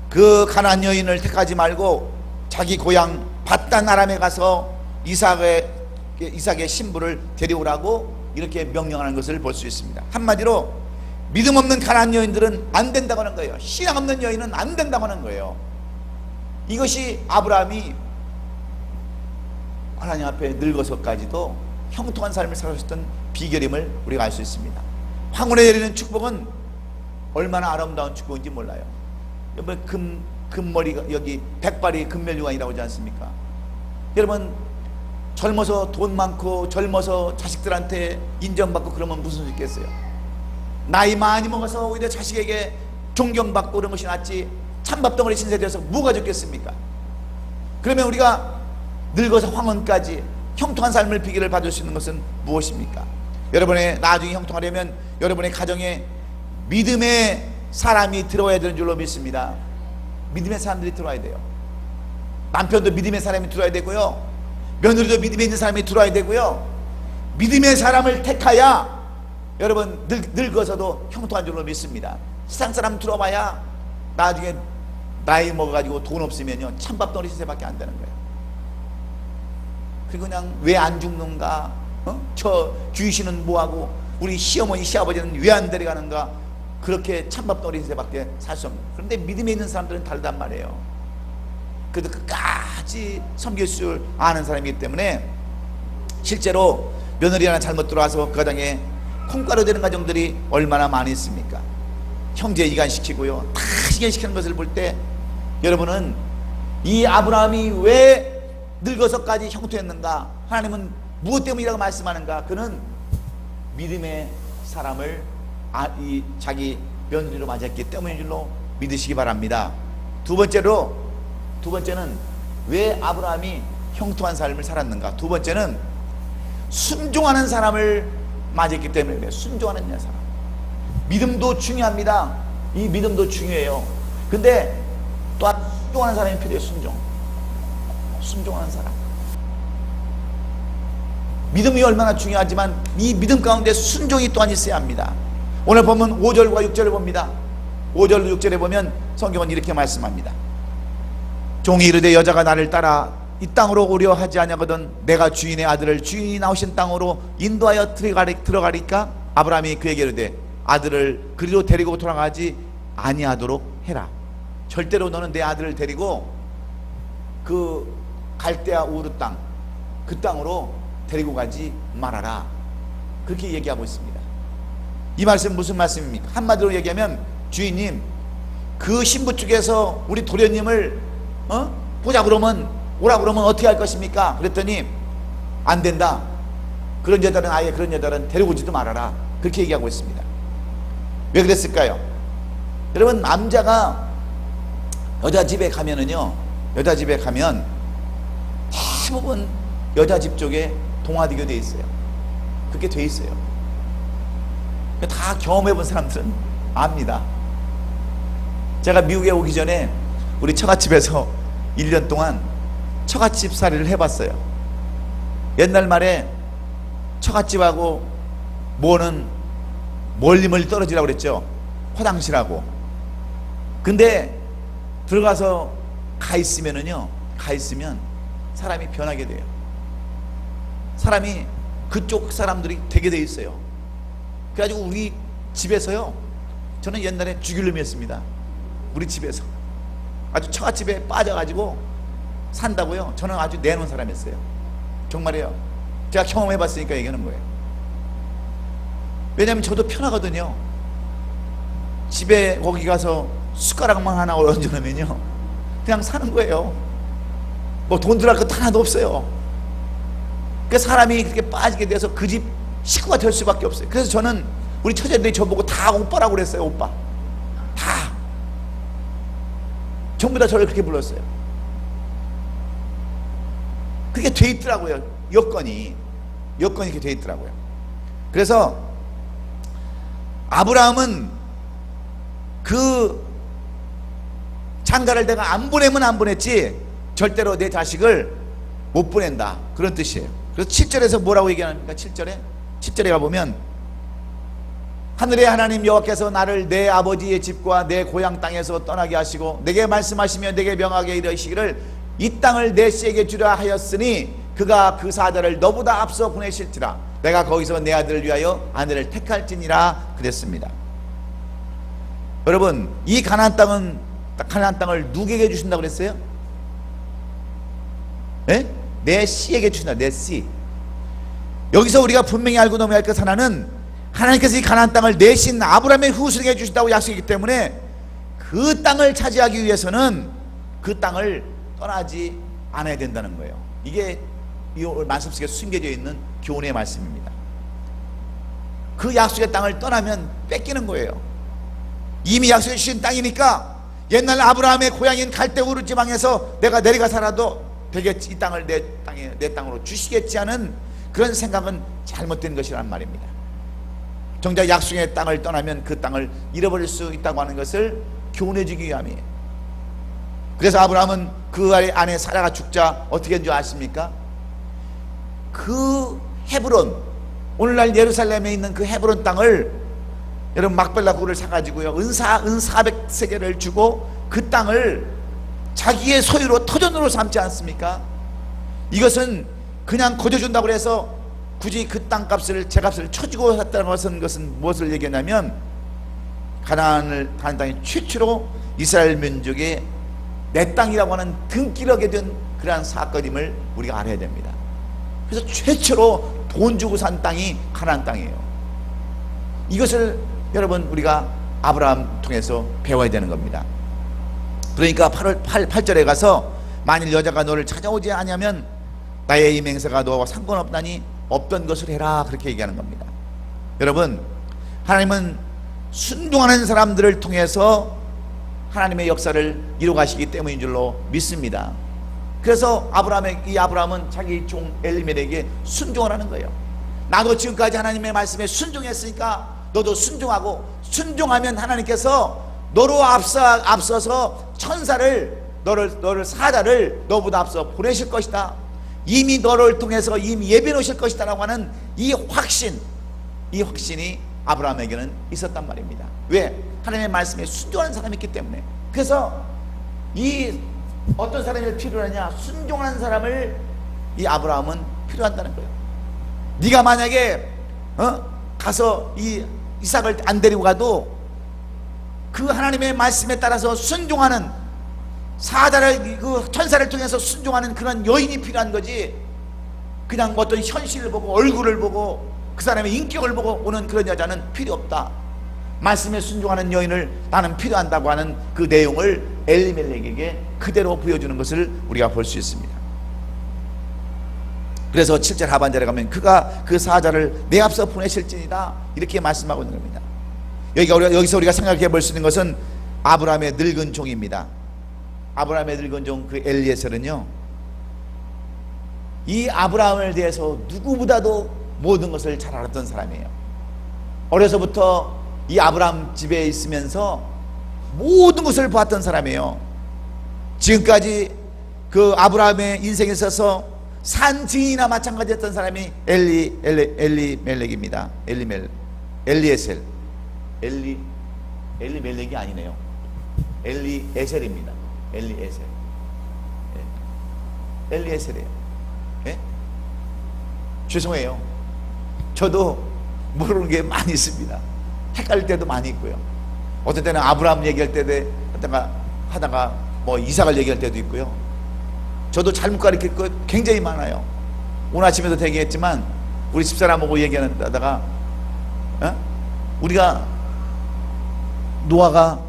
그 가나안 여인을 택하지 말고 자기 고향 밧단 아람에 가서 이삭의 신부를 데려오라고 이렇게 명령하는 것을 볼 수 있습니다. 한마디로 믿음 없는 가나안 여인들은 안 된다고 하는 거예요. 신앙 없는 여인은 안 된다고 하는 거예요. 이것이 아브라함이 하나님 앞에 늙어서까지도 형통한 삶을 살았던 비결임을 우리가 알 수 있습니다. 황혼에 내리는 축복은 얼마나 아름다운 축복인지 몰라요. 여러분 금머리가 여기 백발이 금면류관이라고 하지 않습니까? 여러분 젊어서 돈 많고 젊어서 자식들한테 인정받고 그러면 무슨 수 있겠어요? 나이 많이 먹어서 오히려 자식에게 존경받고 그런 것이 낫지 찬밥덩어리 신세되어서 뭐가 좋겠습니까? 그러면 우리가 늙어서 황혼까지 형통한 삶을 비결을 받을 수 있는 것은 무엇입니까? 여러분의 나중에 형통하려면 여러분의 가정에 믿음의 사람이 들어와야 되는 줄로 믿습니다. 믿음의 사람들이 들어와야 돼요. 남편도 믿음의 사람이 들어와야 되고요, 며느리도 믿음에 있는 사람이 들어와야 되고요, 믿음의 사람을 택하야 여러분 늙어서도 형통한 줄로 믿습니다. 세상 사람 들어와야 나중에 나이 먹어가지고 돈 없으면요 찬밥덩어리 신세밖에 안 되는 거예요. 그리고 그냥 왜 안 죽는가, 저 귀신은 뭐하고 우리 시어머니 시아버지는 왜 안 데려가는가, 그렇게 찬밥덩어리 인생밖에 살 수 없는. 그런데 믿음에 있는 사람들은 다르단 말이에요. 그래도 끝까지 섬길 줄 아는 사람이기 때문에 실제로 며느리 하나 잘못 들어와서 그 가정에 콩가루 되는 가정들이 얼마나 많이 있습니까? 형제 이간시키고요 다 이간시키는 것을 볼 때 여러분은 이 아브라함이 왜 늙어서까지 형통했는가, 하나님은 무엇 때문이라고 말씀하는가, 그는 믿음의 사람을 자기 며느리로 맞았기 때문인 줄로 믿으시기 바랍니다. 두 번째는 왜 아브라함이 형통한 삶을 살았는가, 두 번째는 순종하는 사람을 맞았기 때문에 그래요. 순종하는 사람. 믿음도 중요합니다. 이 믿음도 중요해요. 근데 또한 순종하는 사람이 필요해요. 순종하는 사람. 믿음이 얼마나 중요하지만 이 믿음 가운데 순종이 또한 있어야 합니다. 오늘 보면 5절과 6절을 봅니다. 5절 6절에 보면 성경은 이렇게 말씀합니다. 종이 이르되 여자가 나를 따라 이 땅으로 오려 하지 아니하거든 내가 주인의 아들을 주인이 나오신 땅으로 인도하여 들어가리까? 아브라함이 그에게 이르되 아들을 그리로 데리고 돌아가지 아니하도록 해라. 절대로 너는 내 아들을 데리고 그 갈대아 우르 땅, 그 땅으로 데리고 가지 말아라. 그렇게 얘기하고 있습니다. 이 말씀은 무슨 말씀입니까? 한마디로 얘기하면 주인님, 그 신부 쪽에서 우리 도련님을 보자 그러면, 오라 그러면 어떻게 할 것입니까? 그랬더니 안 된다. 그런 여자는 아예 그런 여자는 데리고 오지도 말아라. 그렇게 얘기하고 있습니다. 왜 그랬을까요? 여러분, 남자가 여자 집에 가면은요, 여자 집에 가면 대부분 여자 집 쪽에 동화되게 돼 있어요. 그렇게 돼 있어요. 다 경험해본 사람들은 압니다. 제가 미국에 오기 전에 우리 처갓집에서 1년 동안 처갓집 살이를 해봤어요. 옛날 말에 처갓집하고 뭐는 멀리 떨어지라고 그랬죠. 화장실하고. 근데 들어가서 가 있으면 사람이 변하게 돼요. 사람이 그쪽 사람들이 되게 돼 있어요. 그래가지고 우리 집에서요, 저는 옛날에 죽일 놈이었습니다. 우리 집에서 아주 처갓집에 빠져가지고 산다고요. 저는 아주 내놓은 사람이었어요. 정말이에요. 제가 경험해봤으니까 얘기하는 거예요. 왜냐하면 저도 편하거든요. 집에 거기 가서 숟가락만 하나 얹어놓으면요 그냥 사는 거예요. 뭐 돈 들어갈 것도 하나도 없어요. 그 사람이 그렇게 빠지게 돼서 그 집 식구가 될 수밖에 없어요. 그래서 저는 우리 처제들이 저보고 다 오빠라고 그랬어요. 오빠. 다. 전부 다 저를 그렇게 불렀어요. 그게 돼 있더라고요. 여건이 그렇게 돼 있더라고요. 그래서 아브라함은 그 장가를 내가 안 보내면 안 보냈지 절대로 내 자식을 못 보낸다, 그런 뜻이에요. 그래서 7절에서 뭐라고 얘기합니까? 7절에 가보면 하늘의 하나님 여호와께서 나를 내 아버지의 집과 내 고향 땅에서 떠나게 하시고 내게 말씀하시며 내게 명하게 이르시기를 이 땅을 내 씨에게 주라 하였으니 그가 그 사자를 너보다 앞서 보내실지라 내가 거기서 내 아들을 위하여 아내를 택할지니라 그랬습니다. 여러분, 이 가나안 땅을 누구에게 주신다고 그랬어요? 네? 내 씨에게 주신다. 내 씨. 여기서 우리가 분명히 알고 넘어야 할 것 하나는 하나님께서 이 가나안 땅을 내신 아브라함의 후손에게 주신다고 약속했기 때문에 그 땅을 차지하기 위해서는 그 땅을 떠나지 않아야 된다는 거예요. 이게 이 말씀 속에 숨겨져 있는 교훈의 말씀입니다. 그 약속의 땅을 떠나면 뺏기는 거예요. 이미 약속해 주신 땅이니까 옛날 아브라함의 고향인 갈대우르 지방에서 내가 내려가 살아도 되겠지, 이 땅을 내 땅으로 주시겠지 하는 그런 생각은 잘못된 것이란 말입니다. 정작 약속의 땅을 떠나면 그 땅을 잃어버릴 수 있다고 하는 것을 교훈해 주기 위함이에요. 그래서 아브라함은 그 아내 사라가 죽자 어떻게 한 줄 아십니까? 그 헤브론, 오늘날 예루살렘에 있는 그 헤브론 땅을, 여러분 막벨라 굴을 사가지고요 은 400세겔을 주고 그 땅을 자기의 소유로 터전으로 삼지 않습니까? 이것은 그냥 거저준다고 해서 굳이 그 땅값을, 제값을 쳐주고 샀다는 것은 무엇을 얘기하냐면 가나안 땅이 최초로 이스라엘 민족의 내 땅이라고 하는 등기록에 된 그러한 사건임을 우리가 알아야 됩니다. 그래서 최초로 돈 주고 산 땅이 가나안 땅이에요. 이것을 여러분 우리가 아브라함 통해서 배워야 되는 겁니다. 그러니까 8절에 가서 만일 여자가 너를 찾아오지 아니하면 나의 이 맹세가 너와 상관없다니 없던 것을 해라, 그렇게 얘기하는 겁니다. 여러분, 하나님은 순종하는 사람들을 통해서 하나님의 역사를 이루가시기 때문인 줄로 믿습니다. 그래서 아브라함은 자기 종 엘리멜에게 순종을 하는 거예요. 나도 지금까지 하나님의 말씀에 순종했으니까 너도 순종하고, 순종하면 하나님께서 너로 앞서서 천사를, 너를 사자를 너보다 앞서 보내실 것이다, 이미 너를 통해서 이미 예비해 놓으실 것이다 라고 하는 이 확신이 아브라함에게는 있었단 말입니다. 왜? 하나님의 말씀에 순종하는 사람이 있기 때문에. 그래서 이 어떤 사람이 필요하냐? 순종하는 사람을 이 아브라함은 필요한다는 거예요. 네가 만약에 가서 이 이삭을 안 데리고 가도 그 하나님의 말씀에 따라서 순종하는 사자를, 그 천사를 통해서 순종하는 그런 여인이 필요한 거지, 그냥 어떤 현실을 보고 얼굴을 보고 그 사람의 인격을 보고 오는 그런 여자는 필요 없다. 말씀에 순종하는 여인을 나는 필요한다고 하는 그 내용을 엘리멜렉에게 그대로 보여주는 것을 우리가 볼 수 있습니다. 그래서 7절 하반절에 가면 그가 그 사자를 내 앞서 보내실지니라, 이렇게 말씀하고 있는 겁니다. 여기서 우리가 생각해 볼 수 있는 것은 아브라함의 늙은 종입니다. 아브라함의 늙은 종 그 엘리에셀은요, 이 아브라함에 대해서 누구보다도 모든 것을 잘 알았던 사람이에요. 어려서부터 이 아브라함 집에 있으면서 모든 것을 봤던 사람이에요. 지금까지 그 아브라함의 인생에 있어서 산 증인이나 마찬가지였던 사람이 엘리멜렉입니다. 엘리에셀. 엘리멜렉이 아니네요. 엘리에셀입니다. 엘리에셀이에요. 예? 죄송해요. 저도 모르는 게 많이 있습니다. 헷갈릴 때도 많이 있고요. 어떤 때는 아브라함 얘기할 때도 하다가 뭐 이삭을 얘기할 때도 있고요. 저도 잘못 가르칠 거 굉장히 많아요. 오늘 아침에도 얘기했지만 우리 집사람하고 얘기하다가 우리가 노아가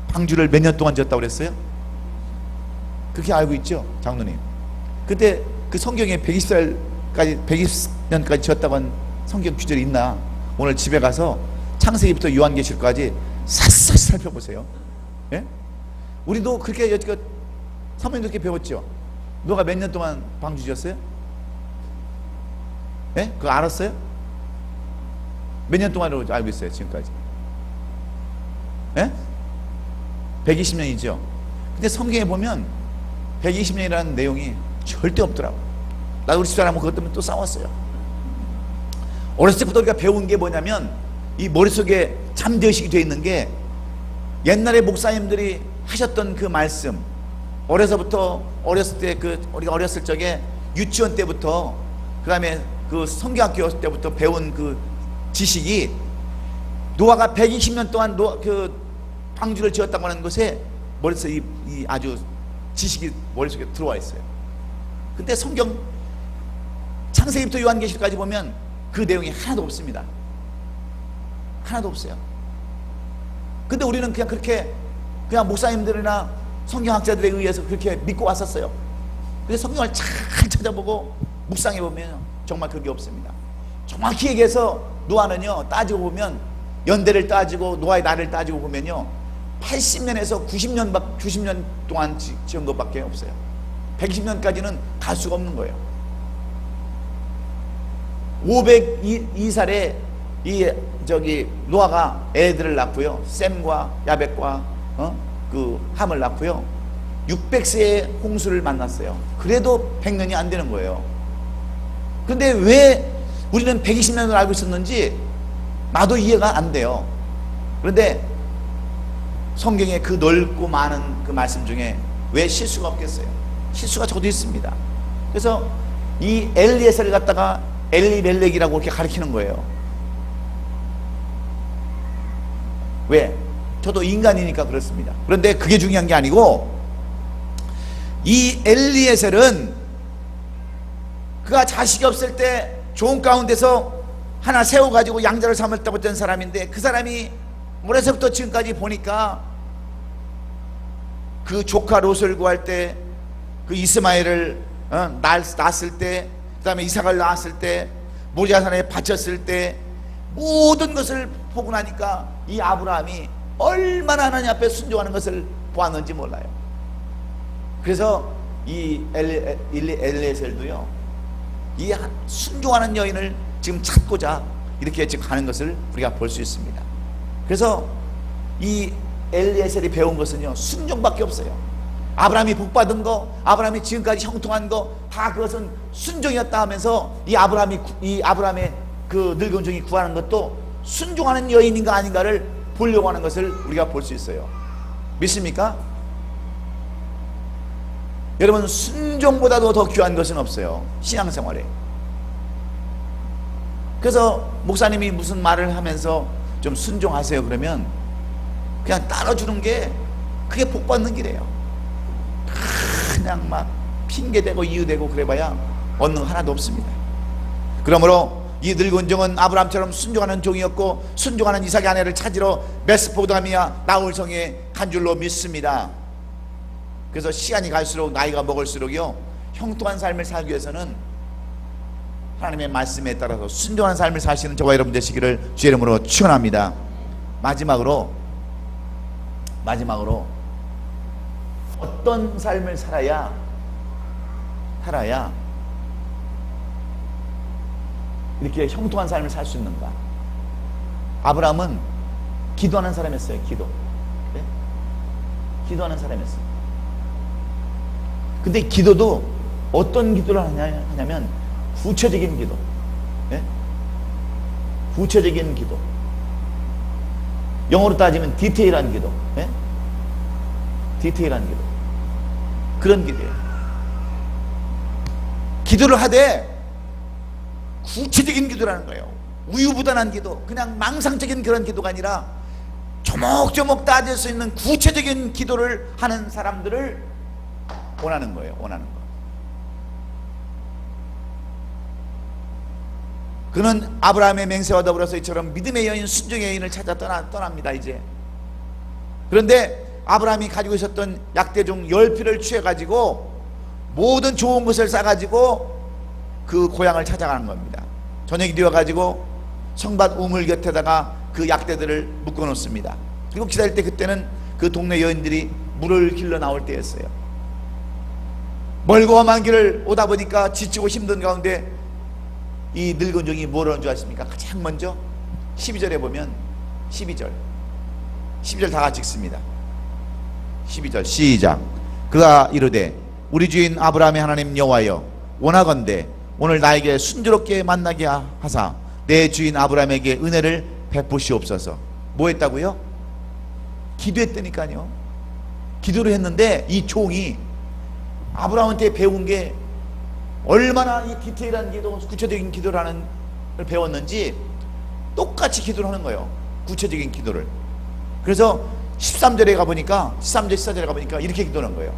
방주를 몇 년 동안 지었다고 그랬어요? 그렇게 알고 있죠, 장로님? 그때 그 성경에 120년까지 지었다고 한 성경 구절이 있나? 오늘 집에 가서 창세기부터 요한계시록까지 샅샅이 살펴보세요. 예? 우리도 그렇게 여태껏 사모님도 그렇게 배웠죠. 누가 몇 년 동안 방주 지었어요? 예? 그거 알았어요? 몇 년 동안으로 알고 있어요 지금까지? 예? 120년이죠. 근데 성경에 보면 120년이라는 내용이 절대 없더라고. 나도 우리 집사람은 그것 때문에 또 싸웠어요. 어렸을 때부터 우리가 배운 게 뭐냐면, 이 머릿속에 잠재의식이 되어 있는 게 옛날에 목사님들이 하셨던 그 말씀, 어렸을 때 우리가 어렸을 적에 유치원 때부터, 그 다음에 그 성경학교 때부터 배운 그 지식이, 노아가 120년 동안 그 방주를 지었다고 하는 것에 머릿속에 이 아주 지식이 머릿속에 들어와 있어요. 근데 성경 창세기부터 요한계시록까지 보면 그 내용이 하나도 없습니다. 하나도 없어요. 근데 우리는 그냥 그렇게 그냥 목사님들이나 성경학자들에 의해서 그렇게 믿고 왔었어요. 그래서 성경을 잘 찾아보고 묵상해 보면 정말 그게 없습니다. 정확히 얘기해서 노아는요, 따지고 보면 연대를 따지고 노아의 날을 따지고 보면요, 80년에서 90년 동안 지은 것밖에 없어요. 120년까지는 갈 수가 없는 거예요. 502살에 노아가 애들을 낳고요, 셈과 야벳과 그 함을 낳고요, 600세의 홍수를 만났어요. 그래도 100년이 안 되는 거예요. 근데 왜 우리는 120년을 알고 있었는지 나도 이해가 안 돼요. 그런데 성경의 그 넓고 많은 그 말씀 중에 왜 실수가 없겠어요? 실수가 저도 있습니다. 그래서 이 엘리에셀을 갖다가 엘리멜렉이라고 이렇게 가리키는 거예요. 왜? 저도 인간이니까 그렇습니다. 그런데 그게 중요한 게 아니고, 이 엘리에셀은 그가 자식이 없을 때 좋은 가운데서 하나 세워가지고 양자를 삼았다고 했던 사람인데, 그 사람이 어려서부터 지금까지 보니까 그 조카 롯을 구할 때, 그 이스마엘을 낳았을 때, 그 다음에 이삭을 낳았을 때, 모리아산에 바쳤을 때, 모든 것을 보고 나니까 이 아브라함이 얼마나 하나님 앞에 순종하는 것을 보았는지 몰라요. 그래서 이 엘리에셀도요, 이 순종하는 여인을 지금 찾고자 이렇게 지금 가는 것을 우리가 볼 수 있습니다. 그래서 이 엘리에셀이 배운 것은요, 순종밖에 없어요. 아브라함이 복받은 거, 아브라함이 지금까지 형통한 거, 다 그것은 순종이었다 하면서 이 아브라함의 그 늙은 종이 구하는 것도 순종하는 여인인가 아닌가를 보려고 하는 것을 우리가 볼 수 있어요. 믿습니까? 여러분, 순종보다도 더 귀한 것은 없어요, 신앙생활에. 그래서 목사님이 무슨 말을 하면서 좀 순종하세요 그러면 그냥 따라주는 게 그게 복받는 길이에요. 그냥 막 핑계대고 이유대고 그래봐야 얻는 거 하나도 없습니다. 그러므로 이 늙은 종은 아브라함처럼 순종하는 종이었고, 순종하는 이삭의 아내를 찾으러 메소포타미아 나홀성에 간 줄로 믿습니다. 그래서 시간이 갈수록, 나이가 먹을수록요, 형통한 삶을 살기 위해서는 하나님의 말씀에 따라서 순종하는 삶을 사시는 저와 여러분 되시기를 주의 이름으로 축원합니다. 마지막으로 어떤 삶을 살아야 이렇게 형통한 삶을 살 수 있는가? 아브라함은 기도하는 사람이었어요. 네? 기도하는 사람이었어요. 근데 기도도 어떤 기도를 하냐면 구체적인 기도. 네? 구체적인 기도. 영어로 따지면 디테일한 기도. 네? 디테일한 기도. 그런 기도예요. 기도를 하되 구체적인 기도라는 거예요. 우유부단한 기도, 그냥 망상적인 그런 기도가 아니라 조목조목 따질 수 있는 구체적인 기도를 하는 사람들을 원하는 거예요. 원하는 거. 그는 아브라함의 맹세와 더불어서 이처럼 믿음의 여인, 순종의 여인을 찾아 떠납니다 이제. 그런데 아브라함이 가지고 있었던 약대종 10피를 취해가지고 모든 좋은 것을 싸가지고 그 고향을 찾아가는 겁니다. 저녁이 되어가지고 성밭 우물 곁에다가 그 약대들을 묶어 놓습니다. 그리고 기다릴 때, 그때는 그 동네 여인들이 물을 길러 나올 때였어요. 멀고 험한 길을 오다 보니까 지치고 힘든 가운데 이 늙은 종이 뭘 하는 줄 아십니까? 가장 먼저 12절에 보면 12절 다 같이 읽습니다. 12절 시작. 그가 이르되 우리 주인 아브라함의 하나님 여호와여, 원하건대 오늘 나에게 순조롭게 만나게 하사 내 주인 아브라함에게 은혜를 베푸시옵소서. 뭐 했다고요? 기도했다니까요. 기도를 했는데 이 종이 아브라함한테 배운 게 얼마나 이 디테일한 기도, 구체적인 기도를 하는 걸 배웠는지 똑같이 기도를 하는 거예요. 구체적인 기도를. 그래서 13절에 가보니까 13절 14절에 가보니까 이렇게 기도하는 거예요.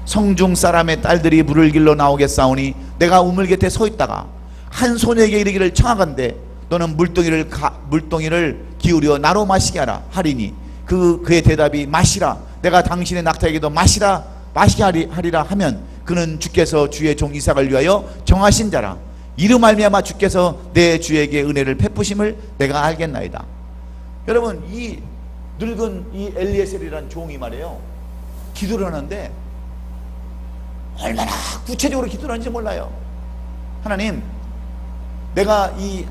성중 사람의 딸들이 물을 길러 나오겠사오니 내가 우물 곁에 서 있다가 한 소녀에게 이르기를 청하건대 너는 물동이를 기울여 나로 마시게 하리니 그의 대답이 마시라, 내가 당신의 낙타에게도 마시게 하리라 하면 그는 주께서 주의 종 이삭을 위하여 정하신 자라. 이로 말미암아 주께서 내 주에게 은혜를 베푸심을 내가 알겠나이다. 여러분, 이 늙은 이 엘리에셀이라는 종이 말이에요, 기도를 하는데 얼마나 구체적으로 기도를 하는지 몰라요. 하나님, 내가 이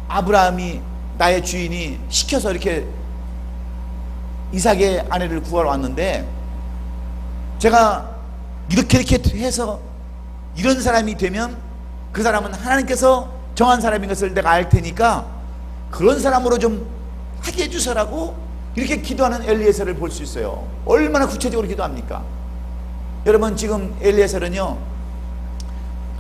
아브라함이 나의 주인이 시켜서 이렇게 이삭의 아내를 구하러 왔는데 제가 이렇게 해서 이런 사람이 되면 그 사람은 하나님께서 정한 사람인 것을 내가 알 테니까 그런 사람으로 좀 하게 해주세요라고 이렇게 기도하는 엘리에셀을 볼 수 있어요. 얼마나 구체적으로 기도합니까? 여러분, 지금 엘리에셀은요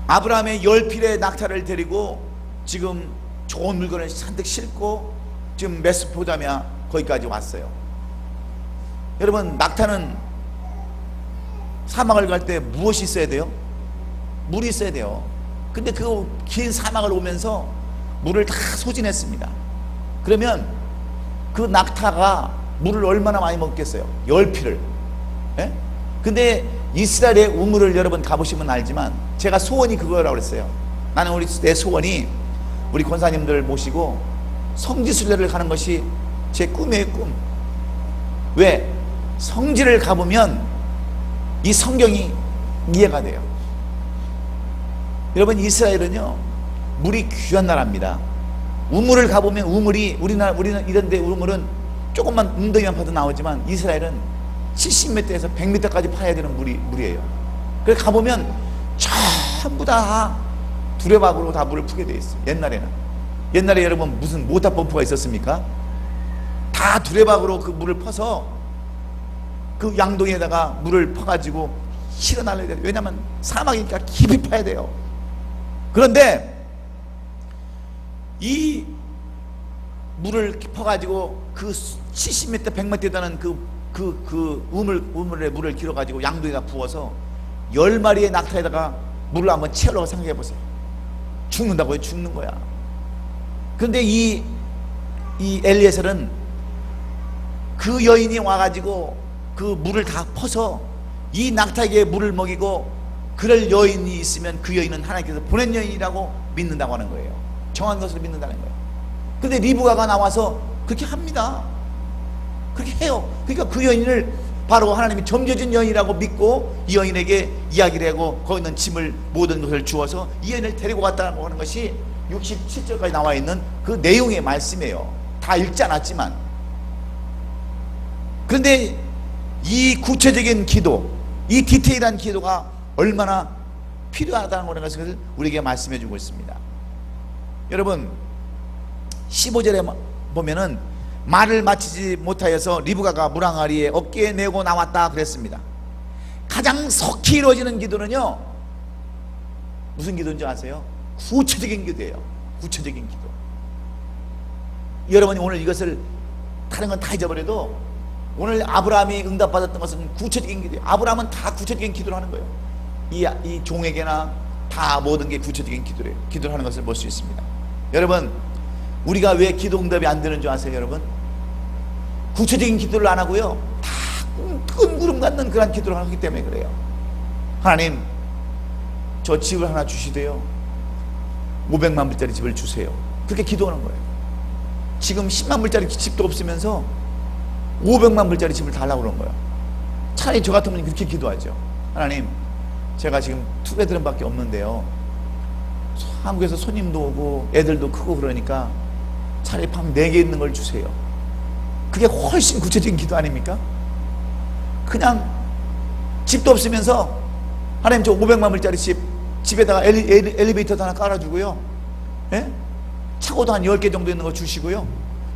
아브라함의 10필의 낙타를 데리고 지금 좋은 물건을 잔뜩 싣고 지금 메소포타미아 거기까지 왔어요. 여러분, 낙타는 사막을 갈 때 무엇이 있어야 돼요? 물이 있어야 돼요. 근데 그 긴 사막을 오면서 물을 다 소진했습니다. 그러면 그 낙타가 물을 얼마나 많이 먹겠어요? 10필을. 예? 근데 이스라엘의 우물을 여러분 가보시면 알지만 제가 소원이 그거라고 그랬어요. 나는 내 소원이 우리 권사님들 모시고 성지순례를 가는 것이 제 꿈이에요, 꿈. 왜? 성지를 가보면 이 성경이 이해가 돼요. 여러분, 이스라엘은요 물이 귀한 나라입니다. 우물을 가보면 우물이 우리는 이런데 우물은 조금만 웅덩이만 파도 나오지만 이스라엘은 70m에서 100m까지 파야 되는 물이에요. 그래서 가보면 전부 다 두레박으로 다 물을 푸게 돼 있어요. 옛날에 여러분 무슨 모터 펌프가 있었습니까? 다 두레박으로 그 물을 퍼서 그 양동이에다가 물을 퍼가지고 실어 날려야 돼요. 왜냐하면 사막이니까 깊이 파야 돼요. 그런데 이 물을 퍼가지고 그 70m, 100m에 되는 그 우물에 물을 길어가지고 양동이에다 부어서 10마리의 낙타에다가 물을 한번 채우려고 생각해 보세요. 죽는다고요? 죽는 거야. 그런데 이 엘리에셀은 그 여인이 와가지고 그 물을 다 퍼서 이 낙타에게 물을 먹이고 그럴 여인이 있으면 그 여인은 하나님께서 보낸 여인이라고 믿는다고 하는 거예요. 정한 것을 믿는다는 거예요. 근데 리브가가 나와서 그렇게 합니다. 그렇게 해요. 그러니까 그 여인을 바로 하나님이 점져준 여인이라고 믿고 이 여인에게 이야기를 하고 거기 있는 짐을 모든 것을 주어서 이 여인을 데리고 갔다고 하는 것이 67절까지 나와 있는 그 내용의 말씀이에요. 다 읽지 않았지만. 그런데 이 구체적인 기도, 이 디테일한 기도가 얼마나 필요하다는 것을 우리에게 말씀해 주고 있습니다. 여러분, 15절에 보면은 말을 마치지 못하여서 리브가가 물 항아리에 어깨에 메고 나왔다 그랬습니다. 가장 속히 이루어지는 기도는요 무슨 기도인지 아세요? 구체적인 기도예요. 구체적인 기도. 여러분이 오늘 이것을 다른 건 다 잊어버려도 오늘 아브라함이 응답받았던 것은 구체적인 기도예요. 아브라함은 다 구체적인 기도를 하는 거예요. 이 종에게나 다 모든 게 구체적인 기도래요. 기도를 하는 것을 볼 수 있습니다. 여러분, 우리가 왜 기도 응답이 안 되는 줄 아세요? 여러분, 구체적인 기도를 안 하고요 다 뜬구름 같는 그런 기도를 하기 때문에 그래요. 하나님, 저 집을 하나 주시대요. 500만 불짜리 집을 주세요. 그렇게 기도하는 거예요. 지금 10만 불짜리 집도 없으면서 500만 불짜리 집을 달라고 그런 거예요. 차라리 저 같은 분이 그렇게 기도하죠. 하나님, 제가 지금 투베드룸밖에 없는데요, 한국에서 손님도 오고 애들도 크고 그러니까 차라리 방 4개 있는 걸 주세요. 그게 훨씬 구체적인 기도 아닙니까? 그냥 집도 없으면서 하나님, 저 500만 불짜리 집에다가 엘리베이터도 하나 깔아주고요, 예? 차고도 한 10개 정도 있는 거 주시고요,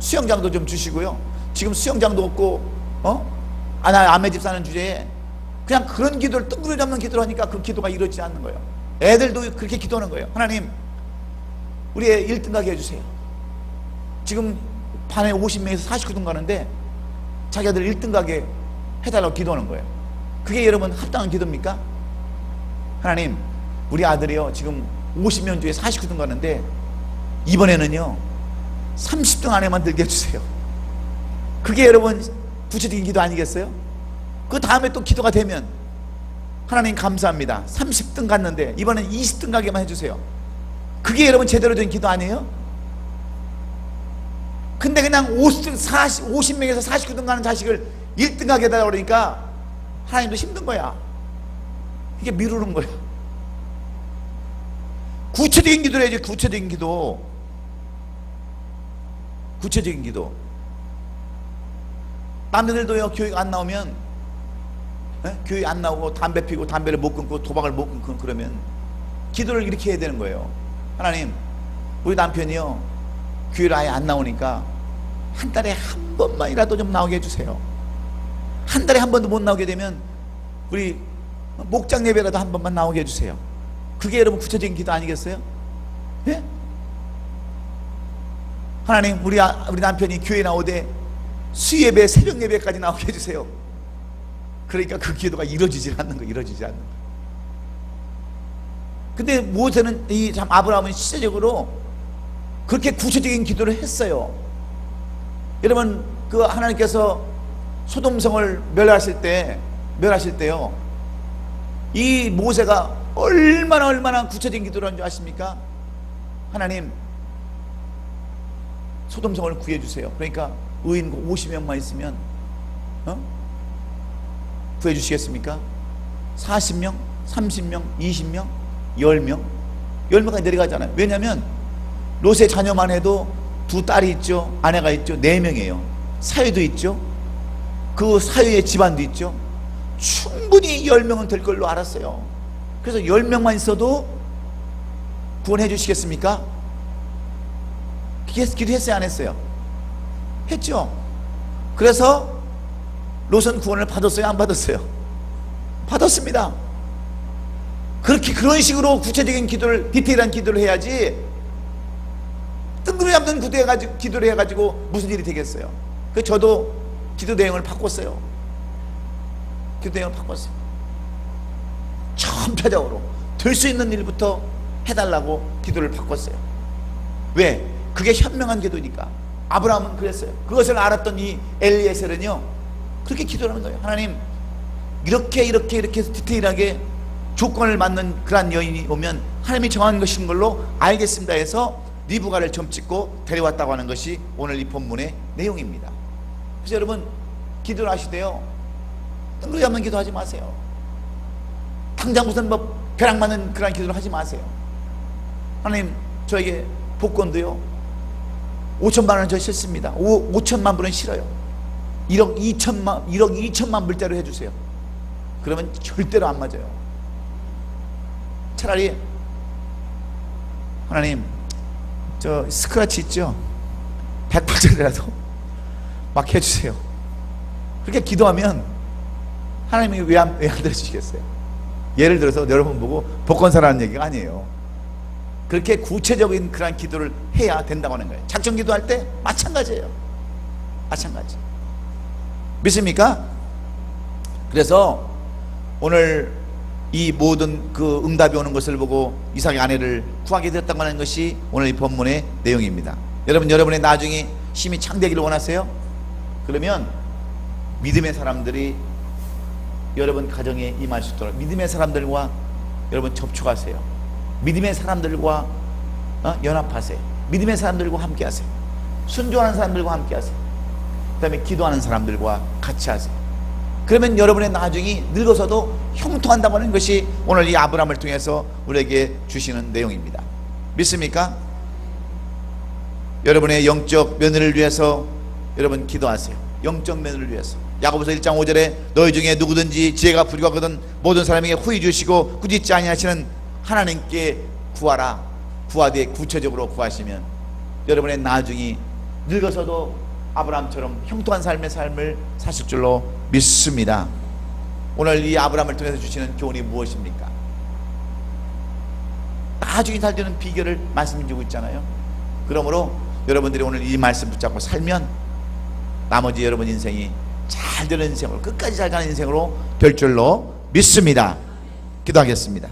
수영장도 좀 주시고요. 지금 수영장도 없고 나 아내 집 사는 주제에 그냥 그런 기도를 뜬구리 잡는 기도를 하니까 그 기도가 이루어지지 않는 거예요. 애들도 그렇게 기도하는 거예요. 하나님, 우리 애 1등 가게 해주세요. 지금 반에 50명에서 49등 가는데 자기 아들 1등 가게 해달라고 기도하는 거예요. 그게 여러분 합당한 기도입니까? 하나님, 우리 아들이요 지금 50명 중에 49등 가는데 이번에는요 30등 안에만 들게 해주세요. 그게 여러분 구체적인 기도 아니겠어요? 그 다음에 또 기도가 되면 하나님 감사합니다, 30등 갔는데 이번엔 20등 가게만 해주세요. 그게 여러분 제대로 된 기도 아니에요? 근데 그냥 50명에서 49등 가는 자식을 1등 가게 해달라고 그러니까 하나님도 힘든 거야. 이게 미루는 거야. 구체적인 기도를 해야지. 구체적인 기도. 구체적인 기도. 남들도요 교육 안 나오면, 교육 안 나오고 담배 피고 담배를 못 끊고 도박을 못 끊고 그러면 기도를 이렇게 해야 되는 거예요. 하나님, 우리 남편이요 교회를 아예 안 나오니까 한 달에 한 번만이라도 좀 나오게 해주세요. 한 달에 한 번도 못 나오게 되면 우리 목장 예배라도 한 번만 나오게 해주세요. 그게 여러분 구체적인 기도 아니겠어요? 예? 하나님, 우리 남편이 교회 나오되 수예배, 새벽 예배까지 나오게 해주세요. 그러니까 그 기도가 이루어지질 않는 거, 이루어지지 않는 거. 근데 모세는 참 아브라함은 시대적으로 그렇게 구체적인 기도를 했어요. 여러분, 그 하나님께서 소돔성을 멸하실 때요, 이 모세가 얼마나 구체적인 기도를 한 줄 아십니까? 하나님, 소돔성을 구해주세요. 그러니까 의인 50명만 있으면 구해주시겠습니까? 40명, 30명, 20명, 10명, 10명까지 내려가잖아요. 왜냐하면 롯의 자녀만 해도 2딸이 있죠, 아내가 있죠, 4명이에요. 사위도 있죠, 그 사위의 집안도 있죠. 충분히 10명은 될 걸로 알았어요. 그래서 10명만 있어도 구원해 주시겠습니까? 기도했어요, 안 했어요? 했죠. 그래서 롯은 구원을 받았어요, 안 받았어요? 받았습니다. 그렇게 그런 식으로 구체적인 기도를, 디테일한 기도를 해야지 뜬구름 잡는 기도를 해가지고 무슨 일이 되겠어요? 그래서 저도 기도 내용을 바꿨어요. 기도 내용을 바꿨어요. 전체적으로 될 수 있는 일부터 해달라고 기도를 바꿨어요. 왜? 그게 현명한 기도니까. 아브라함은 그랬어요. 그것을 알았던 이 엘리에셀은요 그렇게 기도를 하는 거예요. 하나님, 이렇게 해서 디테일하게 조건을 맞는 그러한 여인이 오면 하나님이 정한 것인 걸로 알겠습니다 해서 리브가를 점찍고 데려왔다고 하는 것이 오늘 이 본문의 내용입니다. 그래서 여러분, 기도를 하시되요 뜬구리 잡는 기도 하지 마세요. 당장 무슨 벼락 맞는 그런 기도를 하지 마세요. 하나님, 저에게 복권도요 5천만 원은 저 싫습니다. 5천만 불은 싫어요. 1억 2천만 불짜리 해주세요. 그러면 절대로 안 맞아요. 차라리 하나님, 저 스크래치 있죠, 100불짜리라도 막 해주세요. 그렇게 기도하면 하나님이 왜 안 들어주시겠어요? 예를 들어서 여러분 보고 복권 사라는 얘기가 아니에요. 그렇게 구체적인 그런 기도를 해야 된다고 하는 거예요. 작정 기도할 때 마찬가지예요. 마찬가지. 믿습니까? 그래서 오늘 이 모든 그 응답이 오는 것을 보고 이삭의 아내를 구하게 되었다고 하는 것이 오늘 이 본문의 내용입니다. 여러분의 나중에 힘이 창대하기를 원하세요? 그러면 믿음의 사람들이 여러분 가정에 임할 수 있도록 믿음의 사람들과 여러분 접촉하세요. 믿음의 사람들과 연합하세요. 믿음의 사람들과 함께하세요. 순종하는 사람들과 함께하세요. 그 다음에 기도하는 사람들과 같이 하세요. 그러면 여러분의 나중이 늙어서도 형통한다고 하는 것이 오늘 이 아브라함을 통해서 우리에게 주시는 내용입니다. 믿습니까? 여러분의 영적 면허를 위해서 여러분 기도하세요. 영적 면허를 위해서. 야고보서 1장 5절에 너희 중에 누구든지 지혜가 부족하거든 모든 사람에게 후히 주시고 꾸짖지 아니하시는 하나님께 구하라. 구하되 구체적으로 구하시면 여러분의 나중이 늙어서도 아브라함처럼 형통한 삶의 삶을 사실 줄로 믿습니다. 오늘 이 아브라함을 통해서 주시는 교훈이 무엇입니까? 나중에 잘 되는 비결을 말씀해주고 있잖아요. 그러므로 여러분들이 오늘 이 말씀 붙잡고 살면 나머지 여러분 인생이 잘 되는 인생으로, 끝까지 잘 가는 인생으로 될 줄로 믿습니다. 기도하겠습니다.